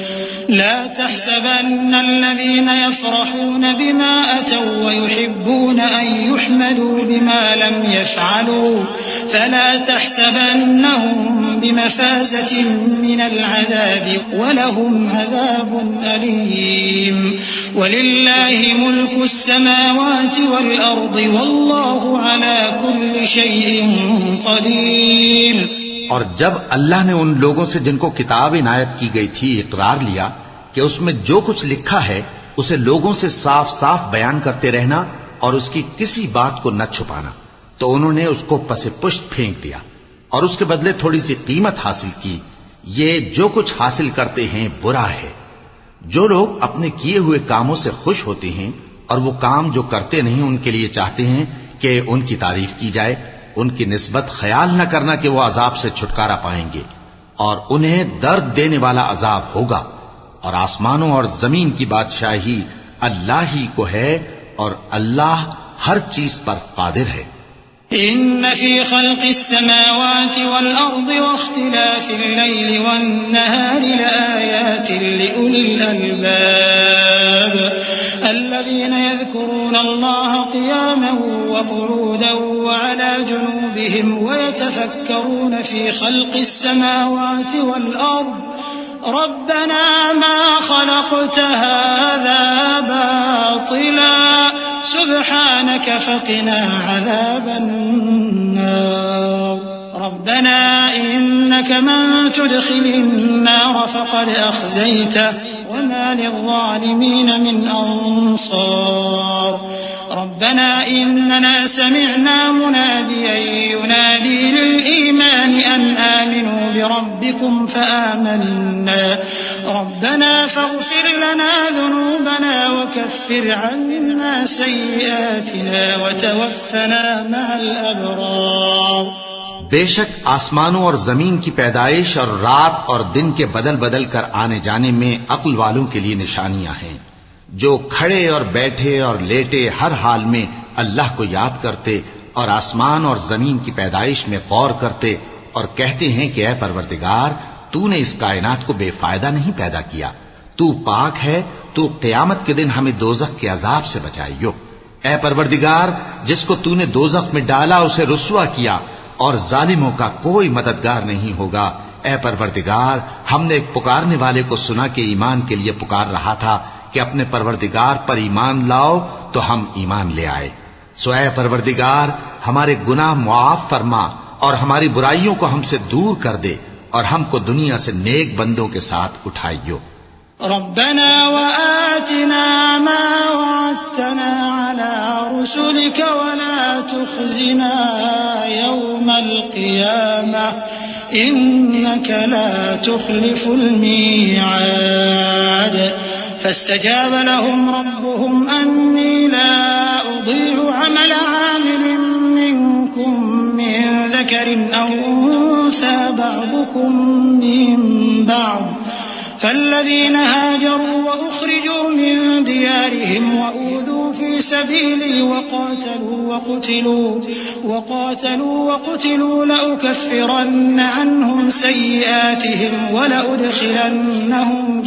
لا تحسبن الذين يفرحون بما أتوا ويحبون أن يحمدوا بما لم يفعلوا فلا تحسبنهم بمفازة من العذاب ولهم عذاب أليم ولله ملك السماوات والأرض والله على كل شيء قدير. اور جب اللہ نے ان لوگوں سے جن کو کتاب عنایت کی گئی تھی اقرار لیا کہ اس میں جو کچھ لکھا ہے اسے لوگوں سے صاف صاف بیان کرتے رہنا اور اس کی کسی بات کو نہ چھپانا، تو انہوں نے اس کو پس پشت پھینک دیا اور اس کے بدلے تھوڑی سی قیمت حاصل کی. یہ جو کچھ حاصل کرتے ہیں برا ہے. جو لوگ اپنے کیے ہوئے کاموں سے خوش ہوتے ہیں اور وہ کام جو کرتے نہیں ان کے لیے چاہتے ہیں کہ ان کی تعریف کی جائے، ان کی نسبت خیال نہ کرنا کہ وہ عذاب سے چھٹکارا پائیں گے اور انہیں درد دینے والا عذاب ہوگا. اور آسمانوں اور زمین کی بادشاہی اللہ ہی کو ہے اور اللہ ہر چیز پر قادر ہے. إن في خلق السماوات والأرض واختلاف الليل والنهار لآيات لأولي الألباب الذين يذكرون الله قياما وقعودا وعلى جنوبهم ويتفكرون في خلق السماوات والأرض ربنا ما خلقت هذا باطلا سبحانك فقنا عذاب النار ربنا إنك من تدخل النار فقد أخزيته وما للظالمين من أنصار ربنا إننا سمعنا مناديا ينادي للإيمان أن آمنوا بربكم فآمنا ربنا فاغفر لنا ذنوبنا وكفر عنا سيئاتنا وتوفنا مع الأبرار. بے شک آسمانوں اور زمین کی پیدائش اور رات اور دن کے بدل بدل کر آنے جانے میں عقل والوں کے لیے نشانیاں ہیں جو کھڑے اور بیٹھے اور لیٹے ہر حال میں اللہ کو یاد کرتے اور آسمان اور زمین کی پیدائش میں غور کرتے اور کہتے ہیں کہ اے پروردگار تو نے اس کائنات کو بے فائدہ نہیں پیدا کیا، تو پاک ہے، تو قیامت کے دن ہمیں دوزخ کے عذاب سے بچائیو. اے پروردگار جس کو تو نے دوزخ میں ڈالا اسے رسوا کیا اور ظالموں کا کوئی مددگار نہیں ہوگا. اے پروردگار ہم نے ایک پکارنے والے کو سنا کہ ایمان کے لیے پکار رہا تھا کہ اپنے پروردگار پر ایمان لاؤ تو ہم ایمان لے آئے. سو اے پروردگار ہمارے گناہ معاف فرما اور ہماری برائیوں کو ہم سے دور کر دے اور ہم کو دنیا سے نیک بندوں کے ساتھ اٹھائیو. ربنا وآتنا ما وعدتنا على رسلك ولا تخزنا يوم القيامة إنك لا تخلف الميعاد. فاستجاب لهم ربهم أني لا أضيع عمل عامل منكم من ذكر أو أنثى بعضكم من بعض فالذين هاجروا وأخرجوا من ديارهم وأوذوا في سبيلي وقاتلوا لأكفرن عنهم سيئاتهم ولأدخلنهم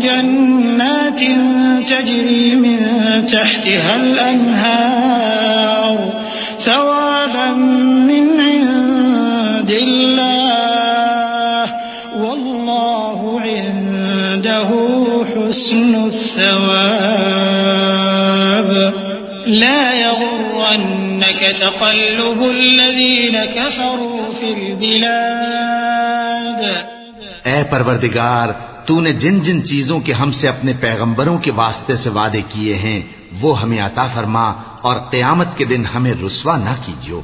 جنات تجري من تحتها الأنهار ثوابا من عند الله والله عنده حسن الثواب. لا يغرنك تقلب الذين كفروا في البلاد. اے پروردگار تو نے جن جن چیزوں کے ہم سے اپنے پیغمبروں کے واسطے سے وعدے کیے ہیں وہ ہمیں عطا فرما اور قیامت کے دن ہمیں رسوا نہ کیجیو.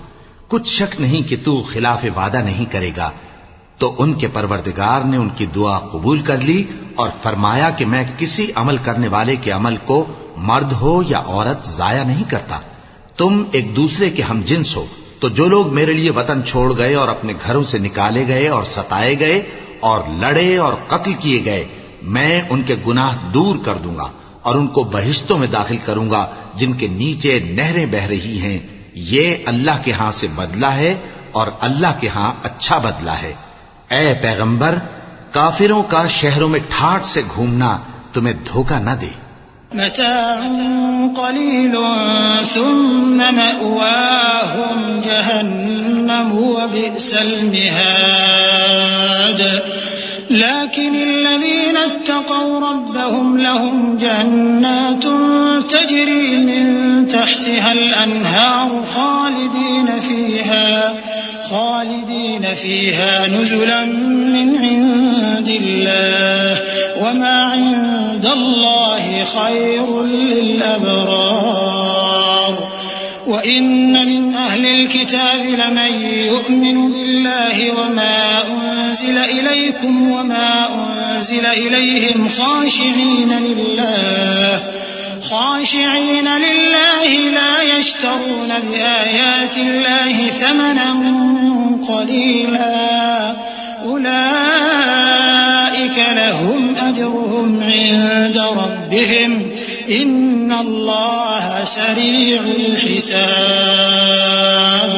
کچھ شک نہیں کہ تو خلاف وعدہ نہیں کرے گا. تو ان کے پروردگار نے ان کی دعا قبول کر لی اور فرمایا کہ میں کسی عمل کرنے والے کے عمل کو مرد ہو یا عورت ضائع نہیں کرتا. تم ایک دوسرے کے ہم جنس ہو. تو جو لوگ میرے لیے وطن چھوڑ گئے اور اپنے گھروں سے نکالے گئے اور ستائے گئے اور لڑے اور قتل کیے گئے میں ان کے گناہ دور کر دوں گا اور ان کو بہشتوں میں داخل کروں گا جن کے نیچے نہریں بہ رہی ہیں. یہ اللہ کے ہاں سے بدلہ ہے اور اللہ کے ہاں اچھا بدلہ ہے. اے پیغمبر، کافروں کا شہروں میں ٹھاٹ سے گھومنا تمہیں دھوکہ نہ دے. متاع قليل ثم مأواهم جهنم وبئس المهاد. لكن الذين اتقوا ربهم لهم جنات تجري من تحتها الأنهار خالدين فيها نزلا من عند الله وما عند الله خير للأبرار. وإن من أهل الكتاب لمن يؤمن بالله وما أنزل إليكم وما أنزل إليهم خاشعين لله لا يشترون بآيات الله ثمنا قليلا أولئك لهم أجرهم عند ربهم إن الله سريع الحساب.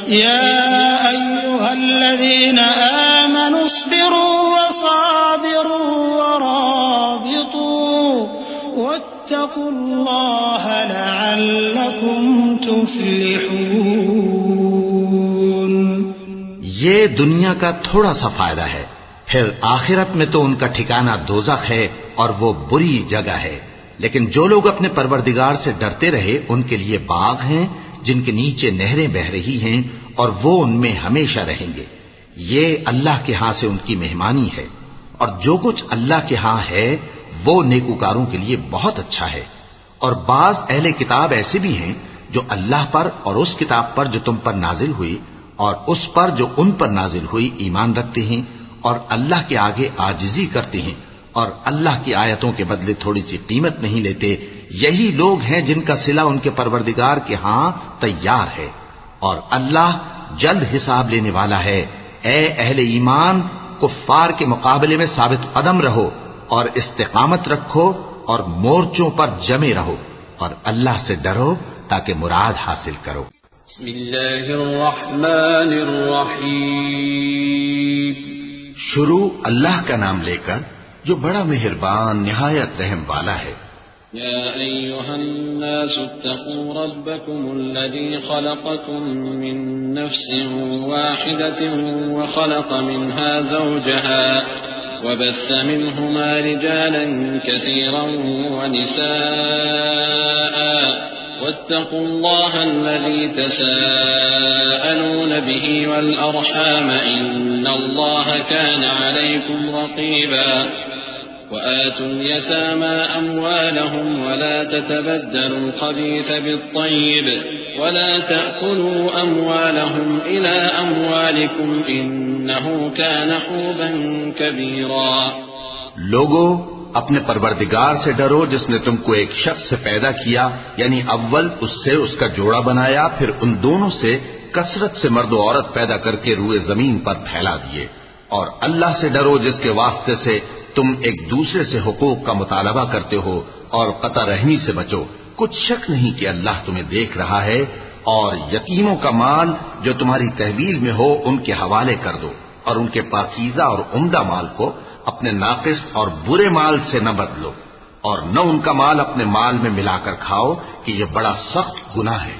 يا أيها الذين آمنوا اصبروا وصابروا ورابطوا واتقوا الله لعلكم تفلحون. یہ دنیا کا تھوڑا سا فائدہ ہے، پھر آخرت میں تو ان کا ٹھکانہ دوزخ ہے اور وہ بری جگہ ہے. لیکن جو لوگ اپنے پروردگار سے ڈرتے رہے ان کے لیے باغ ہیں جن کے نیچے نہریں بہ رہی ہیں اور وہ ان میں ہمیشہ رہیں گے. یہ اللہ کے ہاں سے ان کی مہمانی ہے، اور جو کچھ اللہ کے ہاں ہے وہ نیکوکاروں کے لیے بہت اچھا ہے. اور بعض اہل کتاب ایسے بھی ہیں جو اللہ پر اور اس کتاب پر جو تم پر نازل ہوئی اور اس پر جو ان پر نازل ہوئی ایمان رکھتے ہیں اور اللہ کے آگے عاجزی کرتے ہیں اور اللہ کی آیتوں کے بدلے تھوڑی سی قیمت نہیں لیتے. یہی لوگ ہیں جن کا صلہ ان کے پروردگار کے ہاں تیار ہے، اور اللہ جلد حساب لینے والا ہے. اے اہل ایمان، کفار کے مقابلے میں ثابت قدم رہو اور استقامت رکھو اور مورچوں پر جمے رہو اور اللہ سے ڈرو تاکہ مراد حاصل کرو. بسم اللہ الرحمن الرحیم. شروع اللہ کا نام لے کر جو بڑا مہربان نہایت رحم والا ہے. يا أيها الناس اتقوا ربكم الذي خلقكم من نفس واحدة وخلق منها زوجها وبث منهما رجالا كثيرا ونساء واتقوا الله الذي تساءلون به والأرحام إن الله كان عليكم رقيبا. وآتوا اليتامى أموالهم ولا تتبدلوا الخبيث بالطيب ولا تأكلوا أموالهم إلى أموالكم إنه كان حوبا كبيرا. لوگو، اپنے پروردگار سے ڈرو جس نے تم کو ایک شخص سے پیدا کیا، یعنی اول اس سے اس کا جوڑا بنایا، پھر ان دونوں سے کثرت سے مرد و عورت پیدا کر کے روئے زمین پر پھیلا دیے. اور اللہ سے ڈرو جس کے واسطے سے تم ایک دوسرے سے حقوق کا مطالبہ کرتے ہو، اور قطع رحمی سے بچو. کچھ شک نہیں کہ اللہ تمہیں دیکھ رہا ہے. اور یتیموں کا مال جو تمہاری تحویل میں ہو ان کے حوالے کر دو، اور ان کے پاکیزہ اور عمدہ مال کو اپنے ناقص اور برے مال سے نہ بدلو، اور نہ ان کا مال اپنے مال میں ملا کر کھاؤ کہ یہ بڑا سخت گناہ ہے.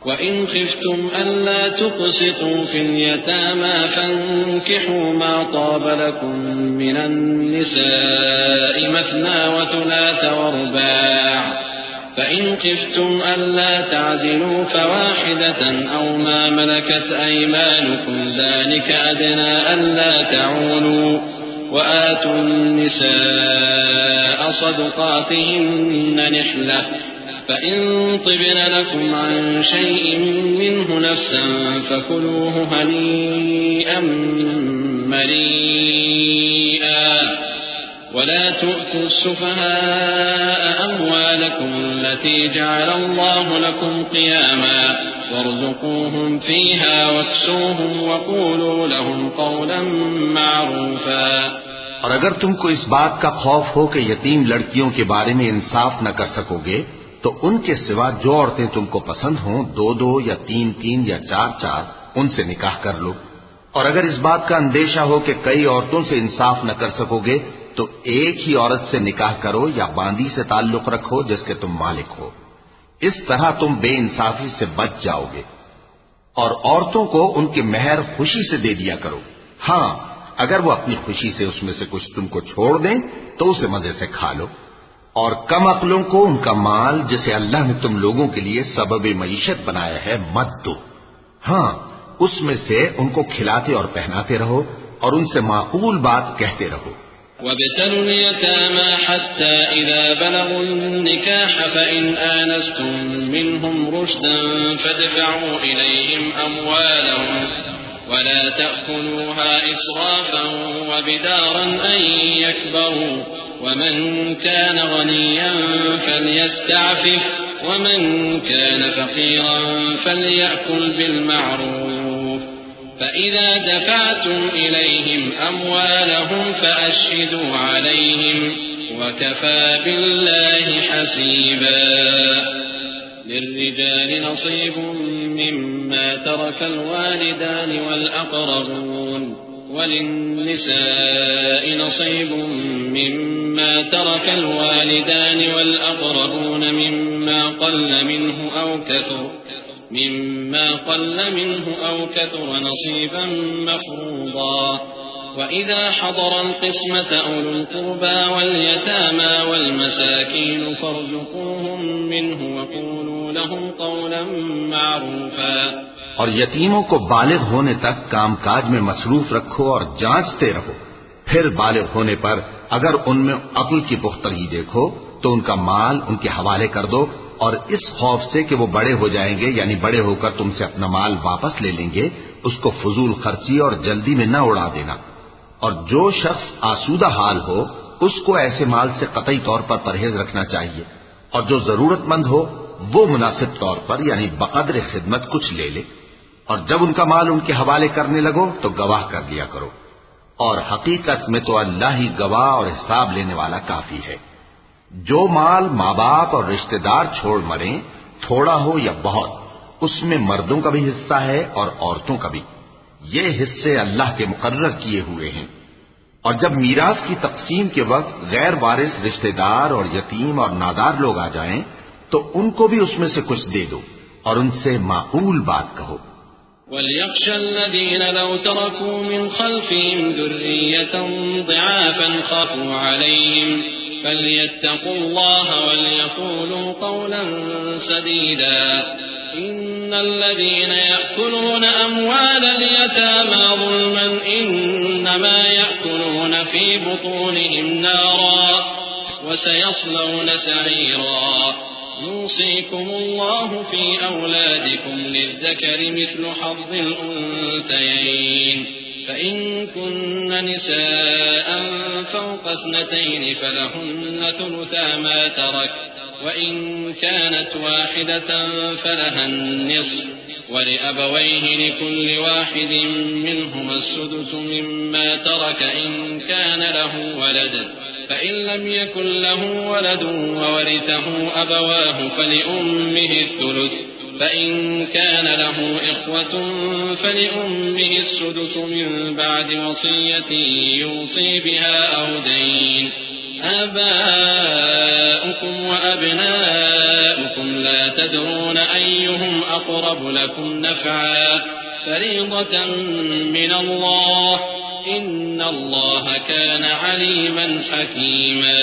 وَإِنْ خِفْتُمْ أَلَّا تُقْسِطُوا فِي الْيَتَامَى فَانكِحُوا مَا طَابَ لَكُم مِّنَ النِّسَاءِ مَثْنَىٰ وَثُلَاثَ وَرُبَاعَ فَإِنْ خِفْتُمْ أَلَّا تَعْدِلُوا فَوَاحِدَةً أَوْ مَا مَلَكَتْ أَيْمَانُكُمْ ذَلِكَ أَدْنَىٰ أَلَّا تَعُولُوا. وَآتُوا النِّسَاءَ صَدُقَاتِهِنَّ نِحْلَةً فَإِن طِبْنَ لَكُمْ عَن شَيْءٍ مِّنْهُ نَفْسًا فَكُلُوهُ هَنِيئًا مَّرِيئًا. وَلَا تُؤْتُوا السُّفَهَاءَ أَمْوَالَكُمْ الَّتِي جَعَلَ اللَّهُ لَكُمْ قِيَامًا وَارْزُقُوهُمْ فِيهَا وَاكْسُوهُمْ وَقُولُوا لَهُمْ قَوْلًا مَّعْرُوفًا. اور اگر تم کو اس بات کا خوف ہو کہ یتیم لڑکیوں کے بارے میں انصاف نہ کر سکو گے تو ان کے سوا جو عورتیں تم کو پسند ہوں 2-2 یا 3-3 یا 4-4 ان سے نکاح کر لو. اور اگر اس بات کا اندیشہ ہو کہ کئی عورتوں سے انصاف نہ کر سکو گے تو ایک ہی عورت سے نکاح کرو یا باندی سے تعلق رکھو جس کے تم مالک ہو. اس طرح تم بے انصافی سے بچ جاؤ گے. اور عورتوں کو ان کے مہر خوشی سے دے دیا کرو. ہاں اگر وہ اپنی خوشی سے اس میں سے کچھ تم کو چھوڑ دیں تو اسے مزے سے کھا لو. اور کم عقلوں کو ان کا مال جسے اللہ نے تم لوگوں کے لیے سبب معیشت بنایا ہے مت دو. ہاں اس میں سے ان کو کھلاتے اور پہناتے رہو اور ان سے معقول بات کہتے رہو. وابتلوا اليتامى حتى إذا بلغوا النكاح فإن آنستم منهم رشدا فادفعوا إليهم أموالهم ولا تأكلوها إسرافا وبدارا أن يكبروا ومن كان غنيا فليستعفف ومن كان فقيرا فليأكل بالمعروف فإذا دفعتم إليهم أموالهم فأشهدوا عليهم وكفى بالله حسيبا. للرجال نصيب مما ترك الوالدان والأقربون وللنساء نصيب مما ترك الوالدان والأقربون مما قل منه أو كثر نصيبا مفروضا. وإذا حضر القسمة أولو القربى واليتامى والمساكين فارزقوهم منه وقولوا لهم قولا معروفا. اور یتیموں کو بالغ ہونے تک کام کاج میں مصروف رکھو اور جانچتے رہو. پھر بالغ ہونے پر اگر ان میں عقل کی پختگی دیکھو تو ان کا مال ان کے حوالے کر دو اور اس خوف سے کہ وہ بڑے ہو جائیں گے یعنی بڑے ہو کر تم سے اپنا مال واپس لے لیں گے اس کو فضول خرچی اور جلدی میں نہ اڑا دینا. اور جو شخص آسودہ حال ہو اس کو ایسے مال سے قطعی طور پر پرہیز رکھنا چاہیے اور جو ضرورت مند ہو وہ مناسب طور پر یعنی بقدر خدمت کچھ لے لے. اور جب ان کا مال ان کے حوالے کرنے لگو تو گواہ کر لیا کرو. اور حقیقت میں تو اللہ ہی گواہ اور حساب لینے والا کافی ہے. جو مال ماں باپ اور رشتہ دار چھوڑ مریں تھوڑا ہو یا بہت اس میں مردوں کا بھی حصہ ہے اور عورتوں کا بھی. یہ حصے اللہ کے مقرر کیے ہوئے ہیں. اور جب میراث کی تقسیم کے وقت غیر وارث رشتہ دار اور یتیم اور نادار لوگ آ جائیں تو ان کو بھی اس میں سے کچھ دے دو اور ان سے معقول بات کہو. وَلْيَخْشَ الَّذِينَ لَوْ تَرَكُوا مِنْ خَلْفِهِمْ ذُرِّيَّةً ضِعَافًا خَافُوا عَلَيْهِمْ فَلْيَتَّقُوا اللَّهَ وَلْيَقُولُوا قَوْلًا سَدِيدًا. إِنَّ الَّذِينَ يَأْكُلُونَ أَمْوَالَ الْيَتَامَى ظُلْمًا إِنَّمَا يَأْكُلُونَ فِي بُطُونِهِمْ نَارًا وَسَيَصْلَوْنَ سَعِيرًا. يوصيكم الله في أولادكم للذكر مثل حظ الأنثيين فإن كن نساء فوق 2 فلهن ثلثا ما ترك وإن كانت واحدة فلها النصف ولأبويه لكل واحد منهما السدس مما ترك إن كان له ولد فإن لم يكن له ولد وورثه أبواه فلأمه الثلث فإن كان له إخوة فلأمه السدس من بعد وصية يوصي بها أو دين. آباؤكم وأبناؤكم لا تدرون أيهم أقرب لكم نفعا فريضة من الله إن الله كان عليما حكيما.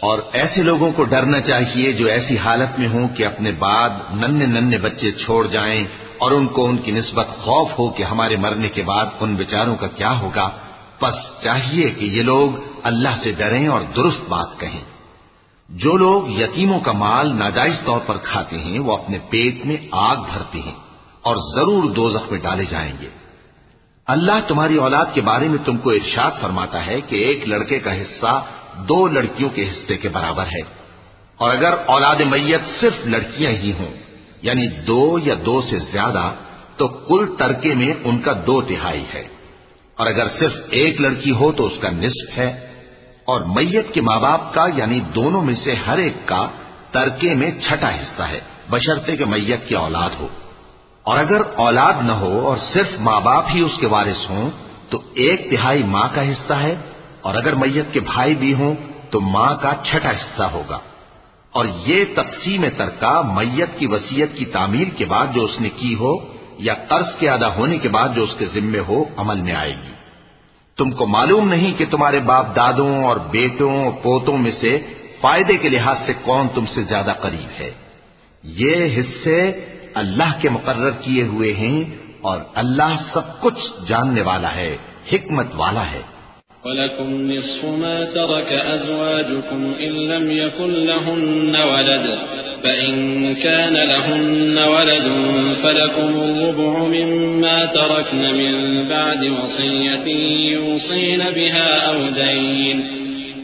اور ایسے لوگوں کو ڈرنا چاہیے جو ایسی حالت میں ہوں کہ اپنے بعد ننھے بچے چھوڑ جائیں اور ان کو ان کی نسبت خوف ہو کہ ہمارے مرنے کے بعد ان بیچاروں کا کیا ہوگا. پس چاہیے کہ یہ لوگ اللہ سے ڈریں اور درست بات کہیں. جو لوگ یتیموں کا مال ناجائز طور پر کھاتے ہیں وہ اپنے پیٹ میں آگ بھرتے ہیں اور ضرور دوزخ میں ڈالے جائیں گے. اللہ تمہاری اولاد کے بارے میں تم کو ارشاد فرماتا ہے کہ ایک لڑکے کا حصہ 2 لڑکیوں کے حصے کے برابر ہے. اور اگر اولاد میت صرف لڑکیاں ہی ہوں یعنی 2 یا 2 سے زیادہ تو کل ترکے میں ان کا 2/3 ہے. اور اگر صرف ایک لڑکی ہو تو اس کا نصف ہے، اور میت کے ماں باپ کا یعنی دونوں میں سے ہر ایک کا ترکے میں چھٹا حصہ ہے، بشرطے کہ میت کی اولاد ہو۔ اور اگر اولاد نہ ہو اور صرف ماں باپ ہی اس کے وارث ہوں تو 1/3 ماں کا حصہ ہے، اور اگر میت کے بھائی بھی ہوں تو ماں کا چھٹا حصہ ہوگا۔ اور یہ تقسیم ترکہ میت کی وصیت کی تعمیل کے بعد جو اس نے کی ہو یا قرض کے ادا ہونے کے بعد جو اس کے ذمے ہو عمل میں آئے گی۔ تم کو معلوم نہیں کہ تمہارے باپ دادوں اور بیٹوں اور پوتوں میں سے فائدے کے لحاظ سے کون تم سے زیادہ قریب ہے؟ یہ حصے اللہ کے مقرر کیے ہوئے ہیں، اور اللہ سب کچھ جاننے والا ہے، حکمت والا ہے۔ وَلَكُمْ نِصْفُ مَا تَرَكَ أَزْوَاجُكُمْ إِن لَّمْ يَكُن لَّهُنَّ وَلَدٌ فَإِن كَانَ لَهُنَّ وَلَدٌ فَلَكُمُ الرُّبُعُ مِمَّا تَرَكْنَ مِن بَعْدِ وَصِيَّةٍ يُوصِينَ بِهَا أَوْ دَيْنٍ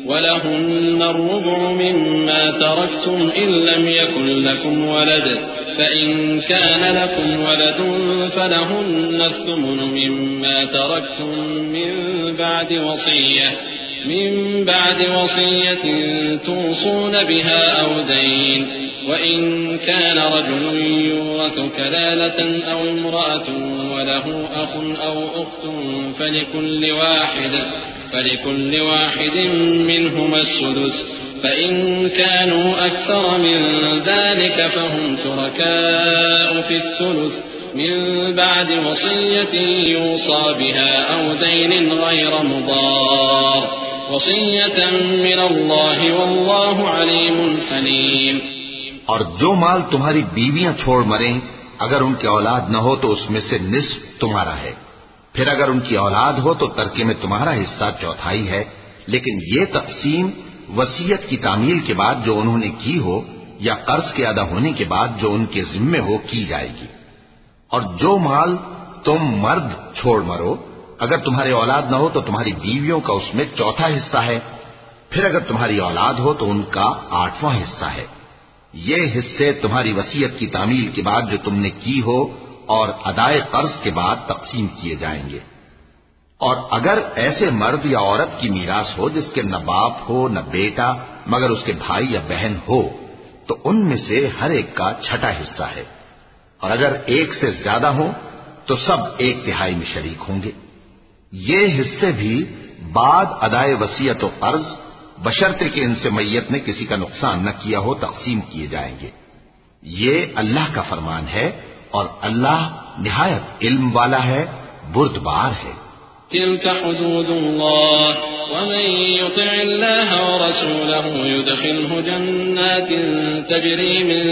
وَلَهُنَّ الرُّبُعُ مِمَّا تَرَكْتُمْ إِن لَّمْ يَكُن لَّكُمْ وَلَدٌ فَإِن كَانَ لَكُمْ وَلَدٌ فَلَهُنَّ الثُّمُنُ مِمَّا تَرَكْتُم مِّن بعد وصية توصون بها أو دين وإن كان رجل يورث كلالة أو امرأة وله أخ أو أخت فلكل واحد منهما السدس فإن كانوا أكثر من ذلك فهم شركاء في الثلث من بعد وصية يوصى بها أو دين غير مضار وصية من الله والله عليم حليم۔ اور جو مال تمہاری بیویاں چھوڑ مریں اگر ان کی اولاد نہ ہو تو اس میں سے نصف تمہارا ہے، پھر اگر ان کی اولاد ہو تو ترکے میں تمہارا حصہ 1/4 ہے، لیکن یہ تقسیم وصیت کی تعمیل کے بعد جو انہوں نے کی ہو یا قرض کے ادا ہونے کے بعد جو ان کے ذمے ہو کی جائے گی۔ اور جو مال تم مرد چھوڑ مرو اگر تمہاری اولاد نہ ہو تو تمہاری بیویوں کا اس میں 1/4 حصہ ہے، پھر اگر تمہاری اولاد ہو تو ان کا 8واں حصہ ہے۔ یہ حصے تمہاری وصیت کی تعمیل کے بعد جو تم نے کی ہو اور ادائے قرض کے بعد تقسیم کیے جائیں گے۔ اور اگر ایسے مرد یا عورت کی میراث ہو جس کے نہ باپ ہو نہ بیٹا مگر اس کے بھائی یا بہن ہو تو ان میں سے ہر ایک کا چھٹا حصہ ہے، اور اگر ایک سے زیادہ ہوں تو سب 1/3 میں شریک ہوں گے۔ یہ حصے بھی بعد ادائے وصیت و قرض بشرطے کہ ان سے میت نے کسی کا نقصان نہ کیا ہو تقسیم کیے جائیں گے۔ یہ اللہ کا فرمان ہے اور اللہ نہایت علم والا ہے، بردبار ہے۔ تلك حدود الله ومن يطع الله ورسوله يدخله جنات تجري من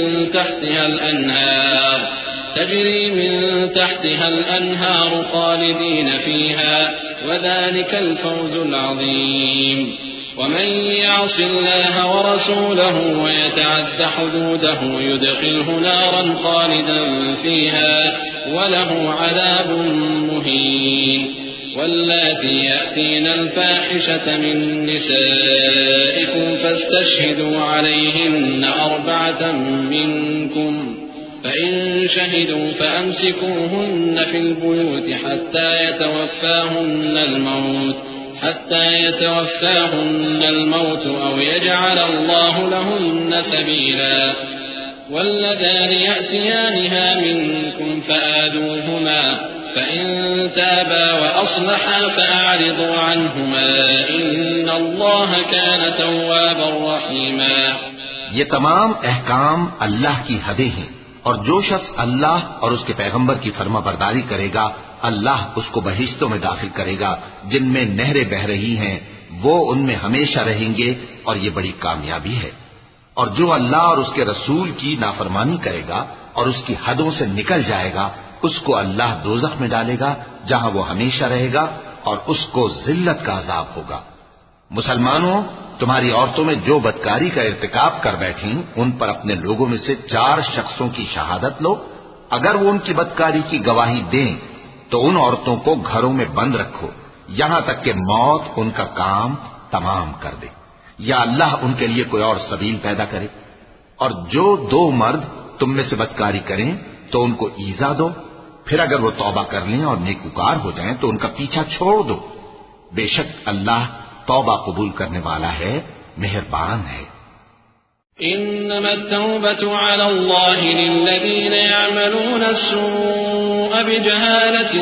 تحتها الأنهار خالدين فيها وذلك الفوز العظيم ومن يعص الله ورسوله ويتعد حدوده يدخله نارا خالدا فيها وله عذاب مهين واللاتي يأتين الفاحشة من نسائكم فاستشهدوا عليهن 4 منكم فإن شهدوا فأمسكوهن في البيوت حتى يتوفاهن الموت أو يجعل الله لهن سبيلا واللذان يأتيانها منكم فآذوهما فإن تابا وأصلحا فأعرضوا عنهما إن الله كان توابا رحيما۔ یہ تمام احکام اللہ کی حدیں ہیں، اور جو شخص اللہ اور اس کے پیغمبر کی فرما برداری کرے گا اللہ اس کو بہشتوں میں داخل کرے گا جن میں نہریں بہ رہی ہیں، وہ ان میں ہمیشہ رہیں گے، اور یہ بڑی کامیابی ہے۔ اور جو اللہ اور اس کے رسول کی نافرمانی کرے گا اور اس کی حدوں سے نکل جائے گا اس کو اللہ دوزخ میں ڈالے گا جہاں وہ ہمیشہ رہے گا، اور اس کو ذلت کا عذاب ہوگا۔ مسلمانوں، تمہاری عورتوں میں جو بدکاری کا ارتکاب کر بیٹھیں ان پر اپنے لوگوں میں سے 4 شخصوں کی شہادت لو، اگر وہ ان کی بدکاری کی گواہی دیں تو ان عورتوں کو گھروں میں بند رکھو یہاں تک کہ موت ان کا کام تمام کر دے یا اللہ ان کے لیے کوئی اور سبیل پیدا کرے۔ اور جو 2 مرد تم میں سے بدکاری کریں تو ان کو ایذا دو، پھر اگر وہ توبہ کر لیں اور نیکوکار ہو جائیں تو ان کا پیچھا چھوڑ دو، بے شک اللہ توبہ قبول کرنے والا ہے، مہربان ہے۔ إنما التوبة على الله للذين يعملون السوء بجهالة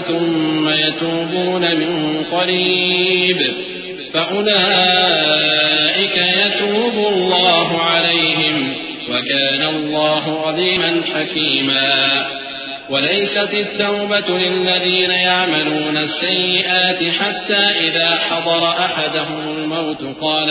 ثم يتوبون من قريب فأولئك يتوب الله عليهم وكان الله عليما حكيما وليست التوبة للذين يعملون السيئات حتى إذا حضر أحدهم الموت قال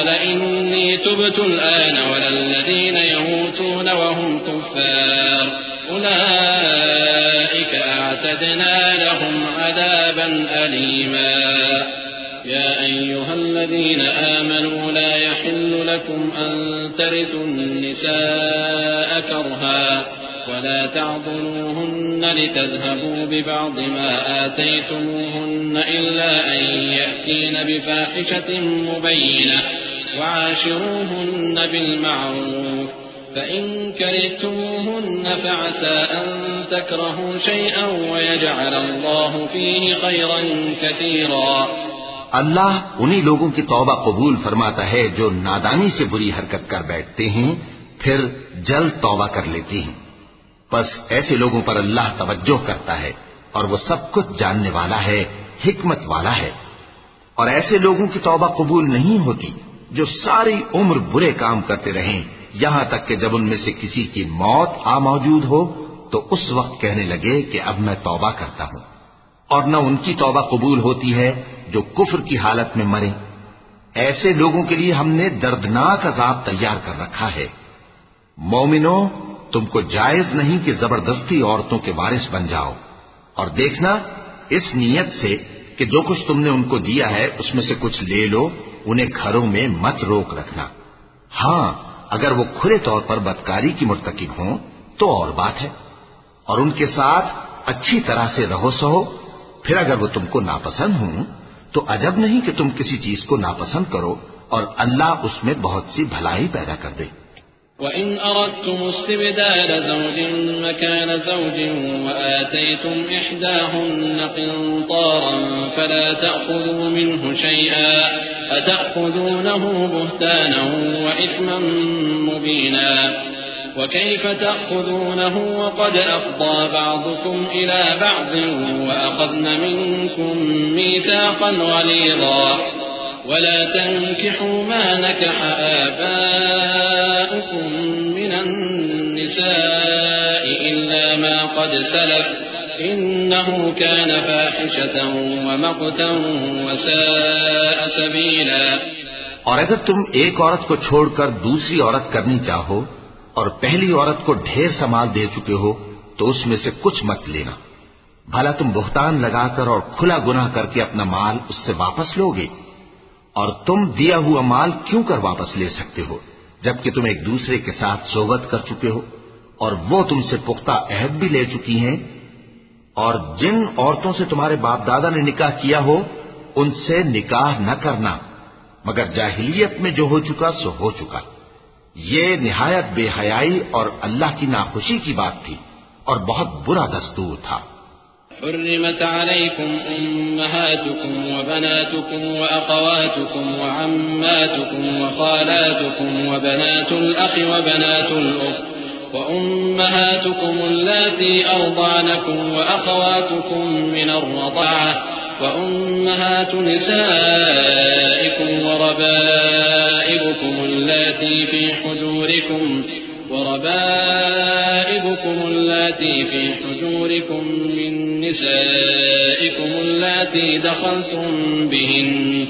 إني تبت الآن ولا الذين يموتون وهم كفار أولئك أعتدنا لهم عذابا أليما يا أيها الذين آمنوا لا يحل لكم أن ترثوا النساء كرها ولا تعضلوهن لتذهبوا ببعض ما آتيتموهن إلا أن يأتين بفاحشة مبينة وعاشروهن بالمعروف فإن كرهتموهن فعسى أن تكرهوا شيئا ويجعل الله فيه خيرا كثيرا۔ اللہ انہی لوگوں کی توبہ قبول فرماتا ہے جو نادانی سے بری حرکت کر بیٹھتے ہیں پھر جلد توبہ کر لیتے ہیں، بس ایسے لوگوں پر اللہ توجہ کرتا ہے اور وہ سب کچھ جاننے والا ہے، حکمت والا ہے۔ اور ایسے لوگوں کی توبہ قبول نہیں ہوتی جو ساری عمر برے کام کرتے رہیں یہاں تک کہ جب ان میں سے کسی کی موت آ موجود ہو تو اس وقت کہنے لگے کہ اب میں توبہ کرتا ہوں، اور نہ ان کی توبہ قبول ہوتی ہے جو کفر کی حالت میں مرے۔ ایسے لوگوں کے لیے ہم نے دردناک عذاب تیار کر رکھا ہے۔ مومنو، تم کو جائز نہیں کہ زبردستی عورتوں کے وارث بن جاؤ، اور دیکھنا اس نیت سے کہ جو کچھ تم نے ان کو دیا ہے اس میں سے کچھ لے لو، انہیں گھروں میں مت روک رکھنا۔ ہاں، اگر وہ کھلے طور پر بدکاری کی مرتکب ہوں تو اور بات ہے، اور ان کے ساتھ اچھی طرح سے رہو سہو۔ پھر اگر وہ تم کو ناپسند ہوں تو عجب نہیں کہ تم کسی چیز کو ناپسند کرو، اور اللہ اس میں بہت سی بھلائی پیدا کر دے۔ وَإِنْ أَرَدْتُمُ اسْتِبْدَالَ زَوْجٍ مَكَانَ زَوْجٍ وَآتَيْتُمْ إِحْدَاهُنَّ قِنطَارًا فَلَا تَأْخُذُوا مِنْهُ شَيْئًا أَتَأْخُذُونَهُ بُهْتَانًا وَإِثْمًا مُبِينًا وَكَيْفَ تَأْخُذُونَهُ وَقَدْ أَفْضَىٰ بَعْضُكُمْ إِلَىٰ بَعْضٍ وَأَخَذْنَ مِنكُم مِّيثَاقًا غَلِيظًا ولا تنكحوا ما نكح آباؤكم من النساء إلا ما قد سلف إنه كان فاحشة ومقتا وساء سبيلا۔ اور اگر تم ایک عورت کو چھوڑ کر دوسری عورت کرنی چاہو اور پہلی عورت کو ڈھیر سا مال دے چکے ہو تو اس میں سے کچھ مت لینا، بھلا تم بہتان لگا کر اور کھلا گناہ کر کے اپنا مال اس سے واپس لوگے؟ اور تم دیا ہوا مال کیوں کر واپس لے سکتے ہو جبکہ تم ایک دوسرے کے ساتھ صحبت کر چکے ہو اور وہ تم سے پختہ عہد بھی لے چکی ہیں؟ اور جن عورتوں سے تمہارے باپ دادا نے نکاح کیا ہو ان سے نکاح نہ کرنا مگر جاہلیت میں جو ہو چکا سو ہو چکا۔ یہ نہایت بے حیائی اور اللہ کی ناخوشی کی بات تھی اور بہت برا دستور تھا۔ حرمت عليكم أمهاتكم وبناتكم وأخواتكم وعماتكم وخالاتكم وبنات الأخ وبنات الأخت وأمهاتكم اللاتي أرضعنكم وأخواتكم من الرضاعة وأمهات نسائكم وربائبكم اللاتي في حجوركم من نسائكم اللاتي دخلتم بهن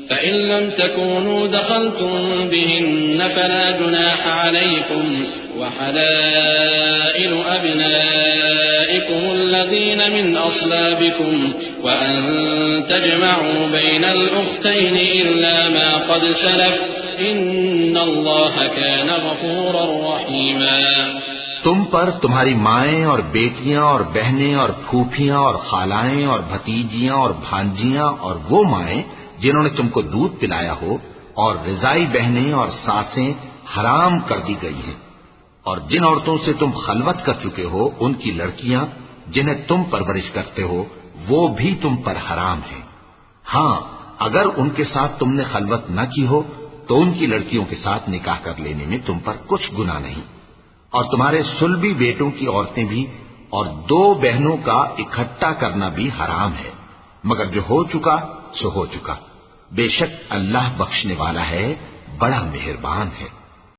فإن لم تكونوا دخلتم بهن فلا جناح عليكم وحلائل أبنائكم الذين من أصلابكم وأن تجمعوا بين الأختين إلا ما قد سلف إن الله كان غفورا رحيما۔ تم پر تمہاری مائیں اور بیٹیاں اور بہنیں اور پھوپھیاں اور خالائیں اور بھتیجیاں اور بھانجیاں اور وہ مائیں جنہوں نے تم کو دودھ پلایا ہو اور رضائی بہنیں اور ساسیں حرام کر دی گئی ہیں، اور جن عورتوں سے تم خلوت کر چکے ہو ان کی لڑکیاں جنہیں تم پرورش کرتے ہو وہ بھی تم پر حرام ہیں۔ ہاں اگر ان کے ساتھ تم نے خلوت نہ کی ہو تو ان کی لڑکیوں کے ساتھ نکاح کر لینے میں تم پر کچھ گناہ نہیں، اور تمہارے صلبی بیٹوں کی عورتیں بھی اور 2 بہنوں کا اکٹھا کرنا بھی حرام ہے، مگر جو ہو چکا سو ہو چکا، بے شک اللہ بخشنے والا ہے، بڑا مہربان ہے۔